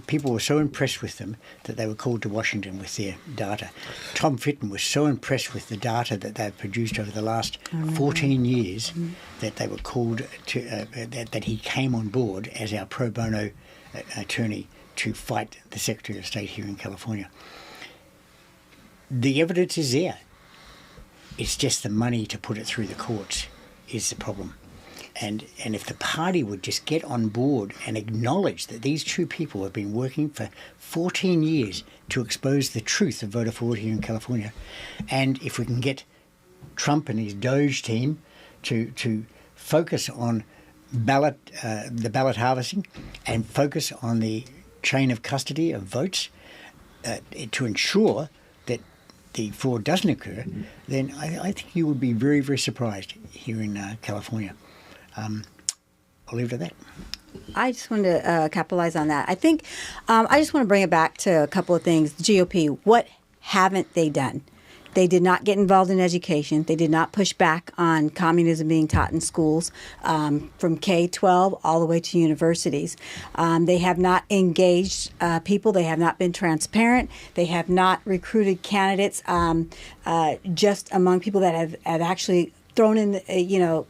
People were so impressed with them that they were called to Washington with their data. Tom Fitton was so impressed with the data that they've produced over the last 14 years that they were called to that he came on board as our pro bono attorney to fight the Secretary of State here in California. The evidence is there. It's just the money to put it through the courts is the problem. And if the party would just get on board and acknowledge that these two people have been working for 14 years to expose the truth of voter fraud here in California, and if we can get Trump and his Doge team to focus on the ballot harvesting and focus on the chain of custody of votes to ensure that the fraud doesn't occur, then I think you would be very, very surprised here in California. I'll leave it at that. I just wanted to capitalize on that. I think I just want to bring it back to a couple of things. The GOP, what haven't they done? They did not get involved in education. They did not push back on communism being taught in schools from K-12 all the way to universities. They have not engaged people. They have not been transparent. They have not recruited candidates just among people that have actually thrown in,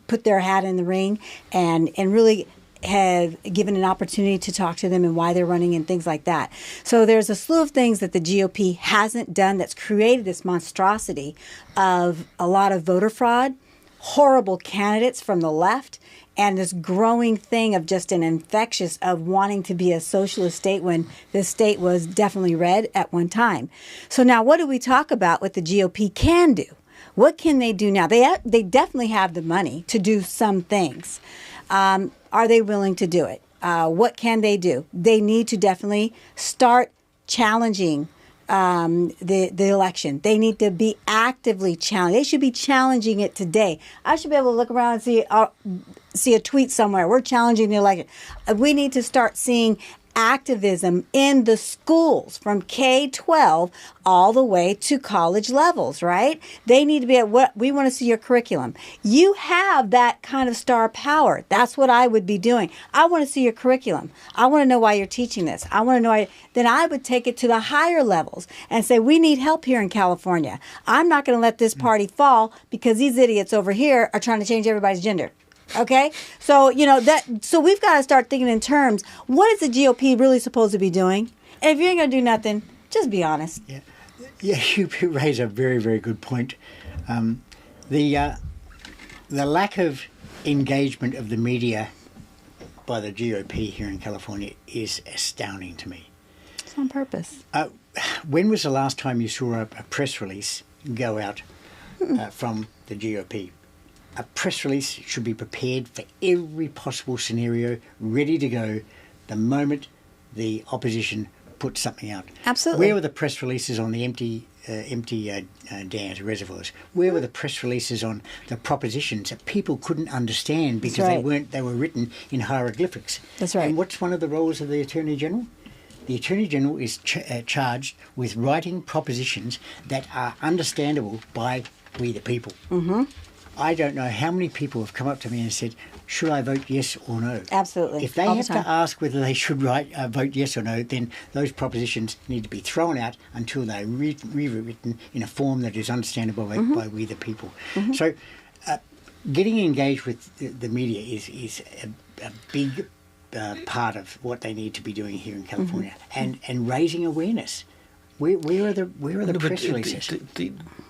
put their hat in the ring and really have given an opportunity to talk to them and why they're running and things like that. So there's a slew of things that the GOP hasn't done that's created this monstrosity of a lot of voter fraud, horrible candidates from the left and this growing thing of just an infectious of wanting to be a socialist state when the state was definitely red at one time. So now what do we talk about what the GOP can do? What can they do now? They definitely have the money to do some things. Are they willing to do it? What can they do? They need to definitely start challenging the election. They need to be actively challenged. They should be challenging it today. I should be able to look around and see a tweet somewhere. We're challenging the election. We need to start seeing activism in the schools from K-12 all the way to college levels, right? They need to be at what we want to see your curriculum. You have that kind of star power. That's what I would be doing. I want to see your curriculum. I want to know why you're teaching this. I want to know then I would take it to the higher levels and say, we need help here in California. I'm not going to let this party fall because these idiots over here are trying to change everybody's gender. Okay, so so we've got to start thinking in terms. What is the GOP really supposed to be doing? And if you ain't gonna do nothing, just be honest. Yeah, you raise a very, very good point. The lack of engagement of the media by the GOP here in California is astounding to me. It's on purpose. When was the last time you saw a press release go out from the GOP? A press release should be prepared for every possible scenario, ready to go the moment the opposition puts something out. Absolutely. Where were the press releases on the empty dams, reservoirs? Where were the press releases on the propositions that people couldn't understand because they were written in hieroglyphics? That's right. And what's one of the roles of the Attorney General? The Attorney General is charged with writing propositions that are understandable by we the people. Mm-hmm. I don't know how many people have come up to me and said, should I vote yes or no? Absolutely. If they have to ask whether they should vote yes or no, then those propositions need to be thrown out until they're rewritten in a form that is understandable by we the people. Mm-hmm. So getting engaged with the media is a big part of what they need to be doing here in California, and raising awareness. Where are the press releases?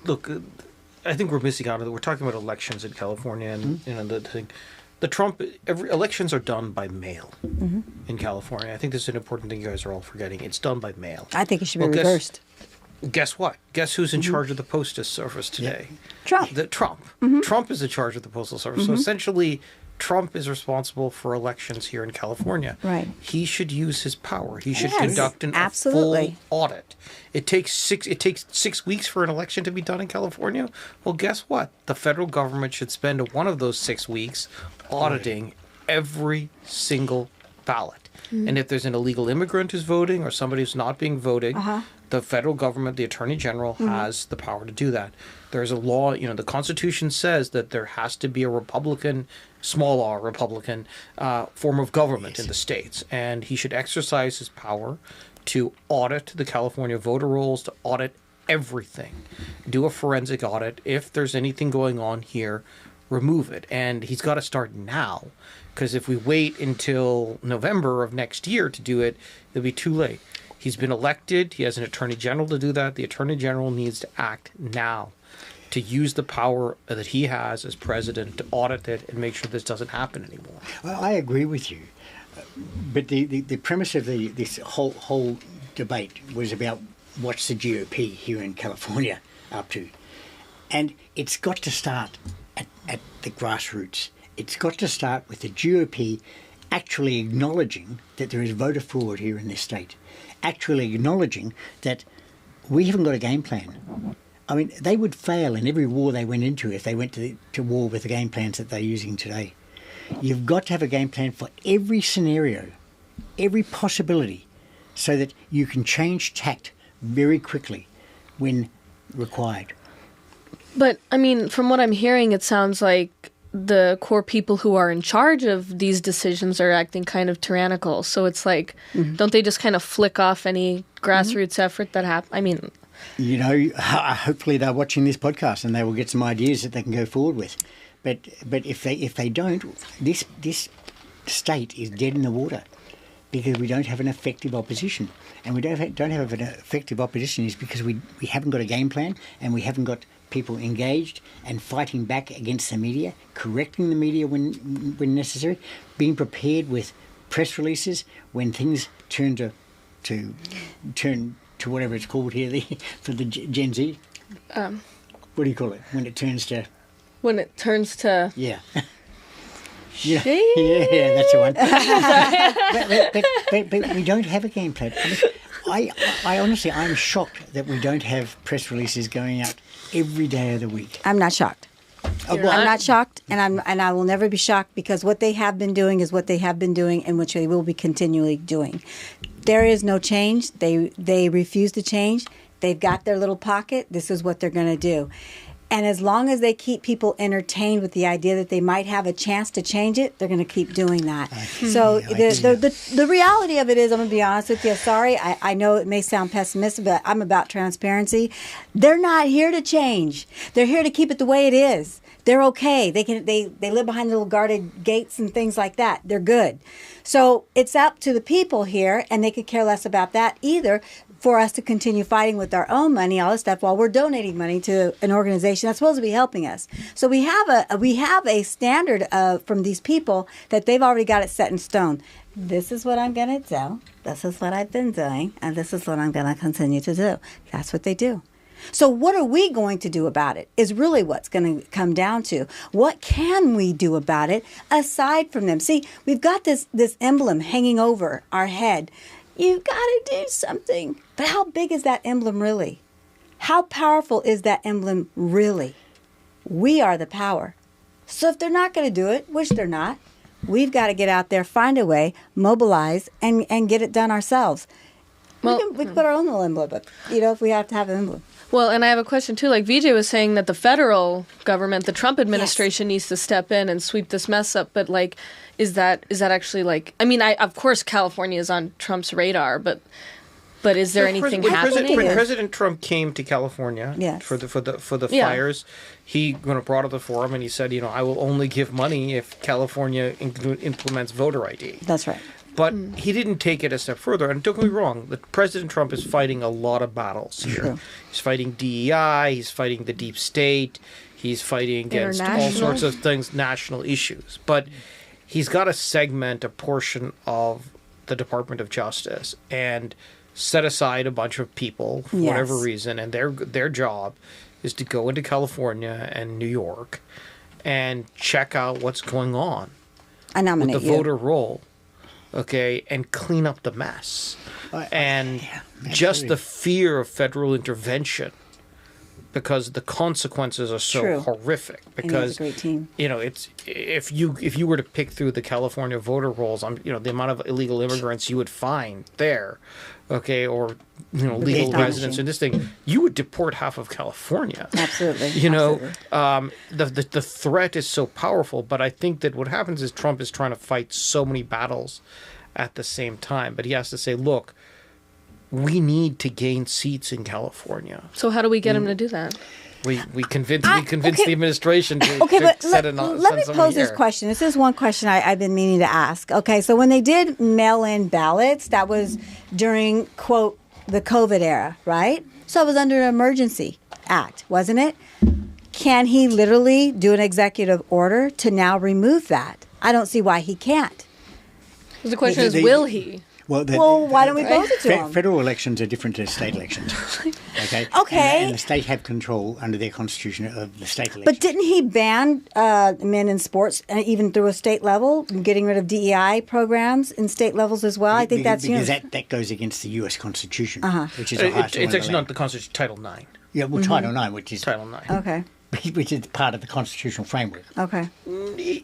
Look, I think we're missing out on it. We're talking about elections in California, and the Trump elections are done by mail in California. I think this is an important thing you guys are all forgetting. It's done by mail. I think it should be reversed. Guess what? Guess who's in charge of the postal service today? Trump. Trump. Trump is in charge of the postal service. So essentially, Trump is responsible for elections here in California. Right. He should use his power. He should conduct a full audit. It takes 6 weeks for an election to be done in California. Well, guess what? The federal government should spend one of those 6 weeks auditing every single ballot. And if there's an illegal immigrant who's voting or somebody who's not being voted, the federal government, the Attorney General, has the power to do that. There's a law, the Constitution says that there has to be a Republican, small r Republican, form of government in the states. And he should exercise his power to audit the California voter rolls, to audit everything, do a forensic audit. If there's anything going on here, remove it. And he's got to start now, because if we wait until November of next year to do it, it'll be too late. He's been elected. He has an Attorney General to do that. The Attorney General needs to act now to use the power that he has as president to audit it and make sure this doesn't happen anymore. Well, I agree with you. But the premise of this whole debate was about what's the GOP here in California up to. And it's got to start at the grassroots. It's got to start with the GOP actually acknowledging that there is voter fraud here in this state, actually acknowledging that we haven't got a game plan. I mean, they would fail in every war they went into if they went to war with the game plans that they're using today. You've got to have a game plan for every scenario, every possibility, so that you can change tact very quickly when required. But, I mean, from what I'm hearing, it sounds like the core people who are in charge of these decisions are acting kind of tyrannical. So it's like, don't they just kind of flick off any grassroots effort that happens? I mean... hopefully they're watching this podcast and they will get some ideas that they can go forward with. But if they don't, this state is dead in the water. because we don't have an effective opposition. And we don't have an effective opposition is because we haven't got a game plan, and we haven't got people engaged and fighting back against the media, correcting the media when necessary, being prepared with press releases when things turn to whatever it's called here for the Gen Z. What do you call it when it turns to? When it turns to Yeah. Yeah, that's the one. but we don't have a game plan. I honestly, I'm shocked that we don't have press releases going out every day of the week. I'm not shocked. I'm not shocked, and I will never be shocked, because what they have been doing is what they have been doing, and which they will be continually doing. There is no change. They refuse to change. They've got their little pocket. This is what they're going to do. And as long as they keep people entertained with the idea that they might have a chance to change it, they're going to keep doing that. So the reality of it is, I'm going to be honest with you. Sorry, I know it may sound pessimistic, but I'm about transparency. They're not here to change. They're here to keep it the way it is. They're okay. They live behind little guarded gates and things like that. They're good. So it's up to the people here, and they could care less about that either, for us to continue fighting with our own money, all this stuff, while we're donating money to an organization that's supposed to be helping us. So we have a standard from these people that they've already got it set in stone. This is what I'm going to do. This is what I've been doing, and this is what I'm going to continue to do. That's what they do. So what are we going to do about it is really what's going to come down to. What can we do about it aside from them? See, we've got this emblem hanging over our head. You've got to do something. But how big is that emblem really? How powerful is that emblem really? We are the power. So if they're not going to do it, which they're not, we've got to get out there, find a way, mobilize, and get it done ourselves. Well, we can put our own little emblem, but, if we have to have an emblem. Well, and I have a question, too. Like Vijay was saying that the federal government, the Trump administration, needs to step in and sweep this mess up. But, is that actually, of course California is on Trump's radar, but is there anything happening? When President Trump came to California for the fires, he brought up the forum and he said, I will only give money if California implements voter ID. That's right. But he didn't take it a step further. And don't get me wrong, President Trump is fighting a lot of battles here. True. He's fighting DEI, he's fighting the deep state, he's fighting against all sorts of things, national issues. But he's got to segment a portion of the Department of Justice and set aside a bunch of people for whatever reason, and their job is to go into California and New York and check out what's going on with the voter roll. Okay, and clean up the mess. And just the fear of federal intervention, because the consequences are so horrific. Because a great team. It's if you were to pick through the California voter rolls, the amount of illegal immigrants you would find there, okay, or legal residents in this thing, you would deport half of California. Absolutely. The threat is so powerful, but I think that what happens is Trump is trying to fight so many battles at the same time. But he has to say, look, we need to gain seats in California. So how do we get him to do that? We convince the administration to set let me pose this question. This is one question I've been meaning to ask. Okay, so when they did mail-in ballots, that was during, quote, the COVID era, right? So it was under an emergency act, wasn't it? Can he literally do an executive order to now remove that? I don't see why he can't. The question is, will he? Well, why don't we pose it to him? Federal elections are different to state elections. Okay. And the state have control under their constitution of the state election. But didn't he ban men in sports, even through a state level, getting rid of DEI programs in state levels as well? I think that's because that goes against the U.S. Constitution, which is it's actually not the Constitution, Title IX. Yeah, well, Title IX, which is Title IX. Okay. Which is part of the constitutional framework. Okay.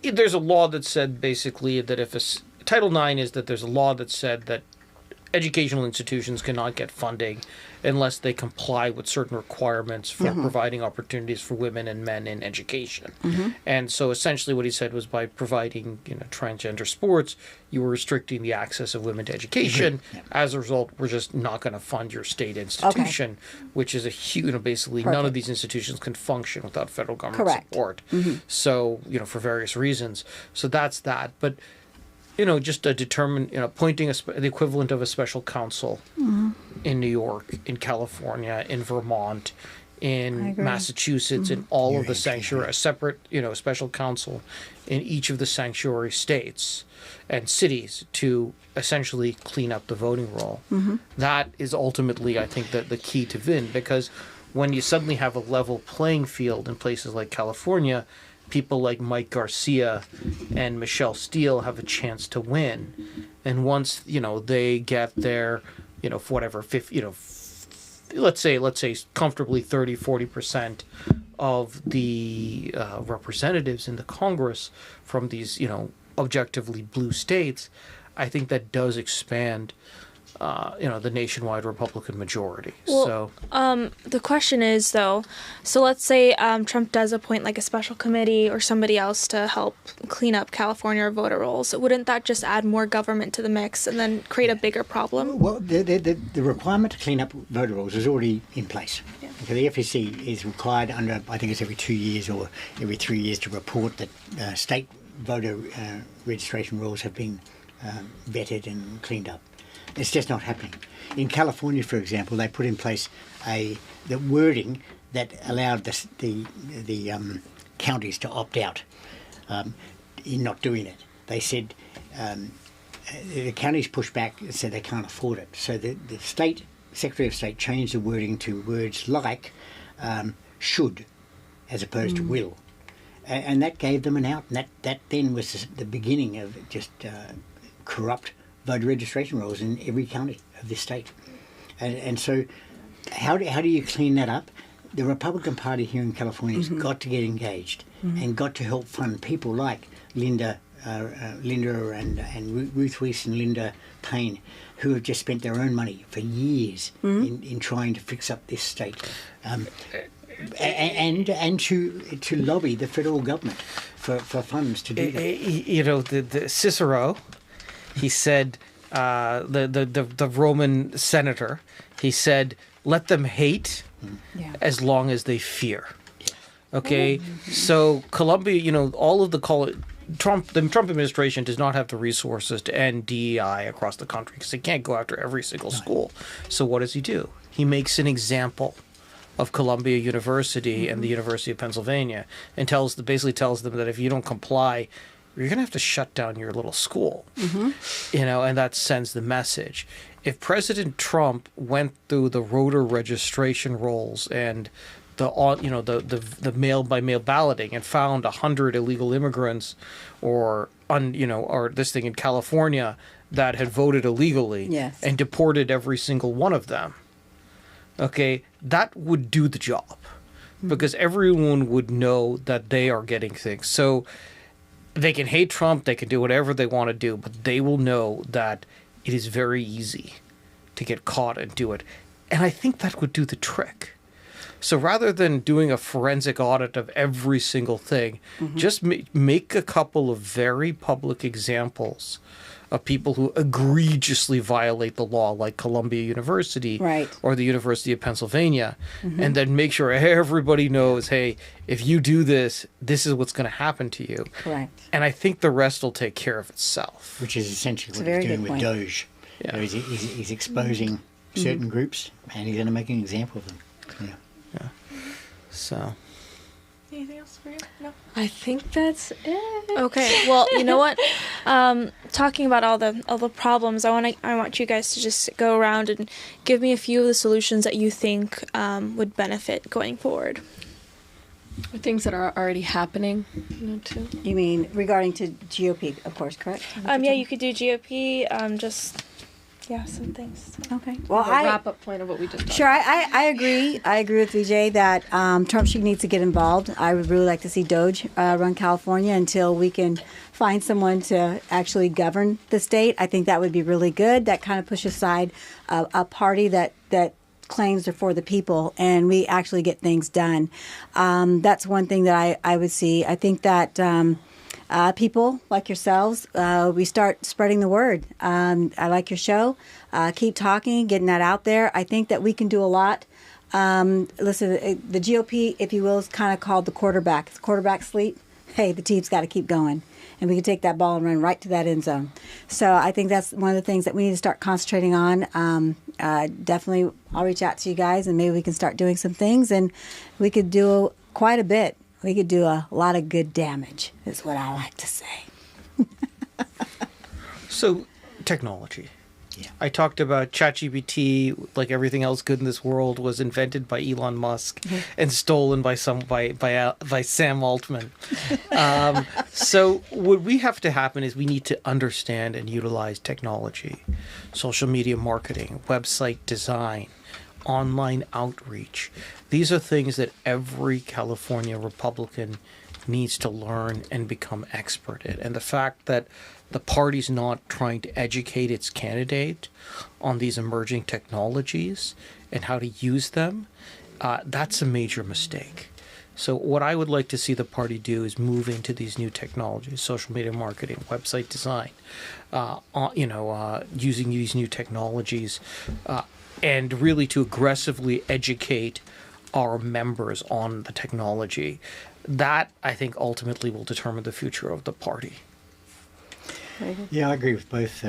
There's a law that said basically that if Title IX is that there's a law that said that educational institutions cannot get funding unless they comply with certain requirements for providing opportunities for women and men in education. And so essentially what he said was by providing transgender sports, you were restricting the access of women to education. As a result, we're just not going to fund your state institution, which is a huge, basically none of these institutions can function without federal government support. So, for various reasons. So that's that. But just appointing the equivalent of a special counsel in New York, in California, in Vermont, in Massachusetts, in all of the sanctuary, a separate, special counsel in each of the sanctuary states and cities to essentially clean up the voting roll. That is ultimately, I think, the key to win, because when you suddenly have a level playing field in places like California, people like Mike Garcia and Michelle Steele have a chance to win. And once, they get their, whatever, 50, let's say comfortably 30-40% of the representatives in the Congress from these, objectively blue states, I think that does expand the nationwide Republican majority. Well, the question is, though, so let's say Trump does appoint like a special committee or somebody else to help clean up California voter rolls. Wouldn't that just add more government to the mix and then create a bigger problem? Well, the requirement to clean up voter rolls is already in place. Yeah. Okay, the FEC is required under, I think it's every 2 years or every 3 years, to report that state voter registration rolls have been vetted and cleaned up. It's just not happening. In California, for example, they put in place the wording that allowed the counties to opt out in not doing it. They said the counties pushed back and said they can't afford it. So the state Secretary of State changed the wording to words like should as opposed to will. And that gave them an out. And that then was the beginning of just corrupt voter registration rolls in every county of this state. And so how do you clean that up? The Republican Party here in California has got to get engaged and got to help fund people like Linda and Ruth Weiss and Linda Payne, who have just spent their own money for years in trying to fix up this state. And to lobby the federal government for funds to do that. The Cicero, he said, the Roman senator, he said, let them hate as long as they fear. Okay, so Columbia, all of the the Trump administration does not have the resources to end DEI across the country because they can't go after every single school. So what does he do? He makes an example of Columbia University and the University of Pennsylvania and basically tells them that if you don't comply, you're going to have to shut down your little school, and that sends the message. If President Trump went through the voter registration rolls and the mail by mail balloting and found 100 illegal immigrants or this thing in California that had voted illegally and deported every single one of them, okay, that would do the job because everyone would know that they are getting things. So they can hate Trump, they can do whatever they want to do, but they will know that it is very easy to get caught and do it. And I think that would do the trick. So rather than doing a forensic audit of every single thing, just make a couple of very public examples of people who egregiously violate the law, like Columbia University or the University of Pennsylvania, and then make sure everybody knows, hey, if you do this, this is what's going to happen to you. Correct. And I think the rest will take care of itself. Which is essentially what he's doing with Doge. Yeah. He's exposing certain groups, and he's going to make an example of them. Yeah. So... Anything else for you? No. I think that's it. Okay. Well, you know what? Talking about all the problems, I want you guys to just go around and give me a few of the solutions that you think would benefit going forward. Things that are already happening, too. You mean regarding to GOP, of course, correct? Yeah, you could do GOP. Some things. Okay. Well, wrap-up point of what we just talked Sure, I agree. I agree with Vijay that Trump needs to get involved. I would really like to see Doge run California until we can find someone to actually govern the state. I think that would be really good. That kind of pushes aside a party that claims they're for the people, and we actually get things done. That's one thing that I would see. I think that... people like yourselves, we start spreading the word. I like your show. Keep talking, getting that out there. I think that we can do a lot. Listen, the GOP, if you will, is kind of called the quarterback. It's quarterback sleep. hey, the team's got to keep going. And we can take that ball and run right to that end zone. So I think that's one of the things that we need to start concentrating on. Definitely, I'll reach out to you guys, and maybe we can start doing some things. And we could do quite a bit. We could do a lot of good damage, is what I like to say. So, technology. Yeah. I talked about ChatGPT, like everything else good in this world, was invented by Elon Musk and stolen by Sam Altman. So what we have to happen is we need to understand and utilize technology, social media marketing, website design, online outreach. These are things that every California Republican needs to learn and become expert at. And the fact that the party's not trying to educate its candidate on these emerging technologies and how to use them, that's a major mistake. So what I would like to see the party do is move into these new technologies, social media marketing, website design, using these new technologies, and really to aggressively educate our members on the technology. That, I think, ultimately will determine the future of the party. Yeah, I agree with both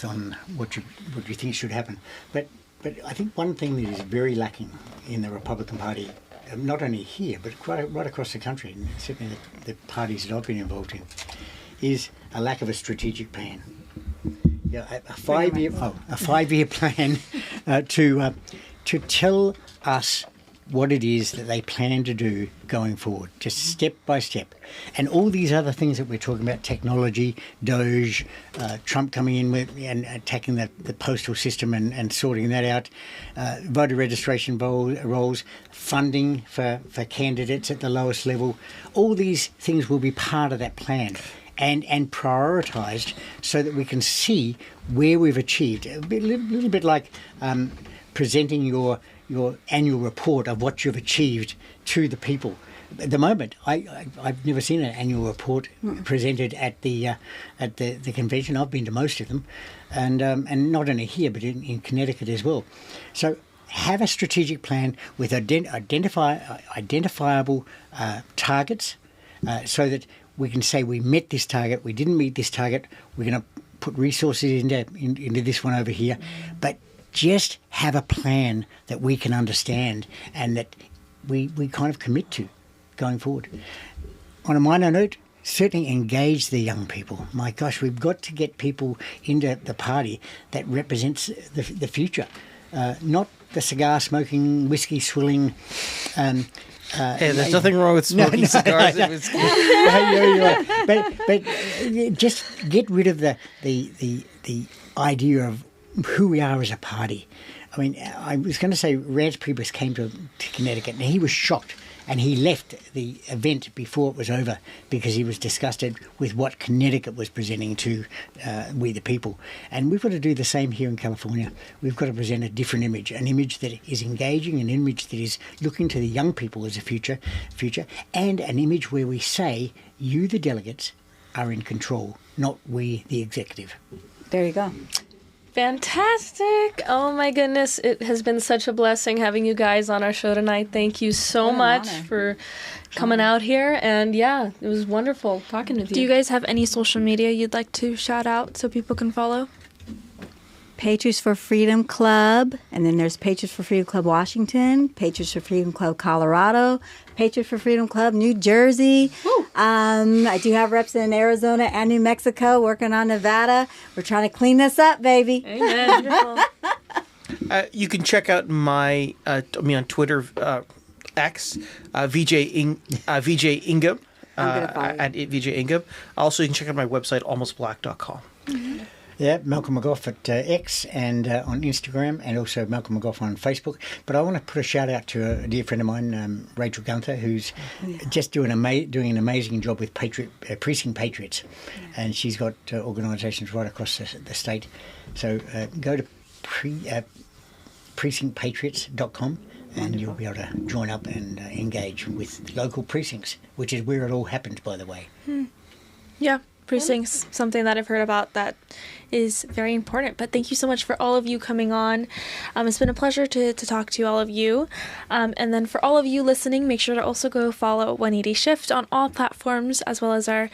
on what you think should happen. But I think one thing that is very lacking in the Republican Party, not only here but right across the country, and certainly the parties that I've been involved in, is a lack of a strategic plan. Yeah, a 5-year plan to tell us what it is that they plan to do going forward, just step by step. And all these other things that we're talking about, technology, Doge, Trump coming in with and attacking the postal system and sorting that out, voter registration rolls, funding for candidates at the lowest level, all these things will be part of that plan and prioritised so that we can see where we've achieved. A little bit like presenting your annual report of what you've achieved to the people. At the moment, I've never seen an annual report presented at the convention. I've been to most of them, and not only here but in Connecticut as well. So have a strategic plan with identifiable targets, so that we can say we met this target, we didn't meet this target, we're going to put resources into this one over here, but just have a plan that we can understand and that we kind of commit to going forward. On a minor note, certainly engage the young people. My gosh, we've got to get people into the party that represents the future, not the cigar-smoking, whiskey-swilling. Hey, there's nothing wrong with smoking cigars and whiskey. But just get rid of the idea of who we are as a party. I mean, I was going to say Rance Priebus came to Connecticut and he was shocked, and he left the event before it was over because he was disgusted with what Connecticut was presenting to we the people. And we've got to do the same here in California. We've got to present a different image, an image that is engaging, an image that is looking to the young people as a future, and an image where we say, you the delegates are in control, not we the executive. There you go. Fantastic. Oh my goodness. It has been such a blessing having you guys on our show tonight. Thank you so much for coming out here. And yeah, it was wonderful talking with you. Do you guys have any social media you'd like to shout out so people can follow? Patriots for Freedom Club, and then there's Patriots for Freedom Club Washington, Patriots for Freedom Club Colorado, Patriots for Freedom Club New Jersey. I do have reps in Arizona and New Mexico, working on Nevada. We're trying to clean this up, baby. Amen. You can check out me on Twitter, X, Vijay Ingam, at Vijay Ingam. Also, you can check out my website, almostblack.com. Mm-hmm. Yeah, Malcolm McGough at X and on Instagram, and also Malcolm McGough on Facebook. But I want to put a shout out to a dear friend of mine, Rachel Gunther, who's just doing an amazing job with Precinct Patriots, and she's got organisations right across the state. So go to precinctpatriots.com. And you'll be able to join up and engage with local precincts, which is where it all happened, by the way. Yeah. pursuing something that I've heard about that is very important. But thank you so much for all of you coming on. It's been a pleasure to talk to all of you. And then for all of you listening, make sure to also go follow 180 Shift on all platforms, as well as our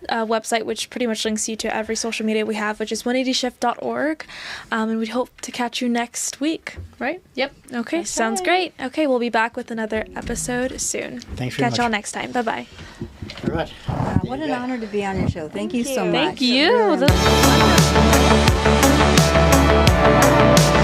website, which pretty much links you to every social media we have, which is 180shift.org. And we hope to catch you next week, right? Yep. Okay, sounds great. Okay, we'll be back with another episode soon. Thanks very much. Catch y'all next time. Bye-bye. All right. What an honor to be on your show. Thank you so much. Thank you. Really. This was wonderful.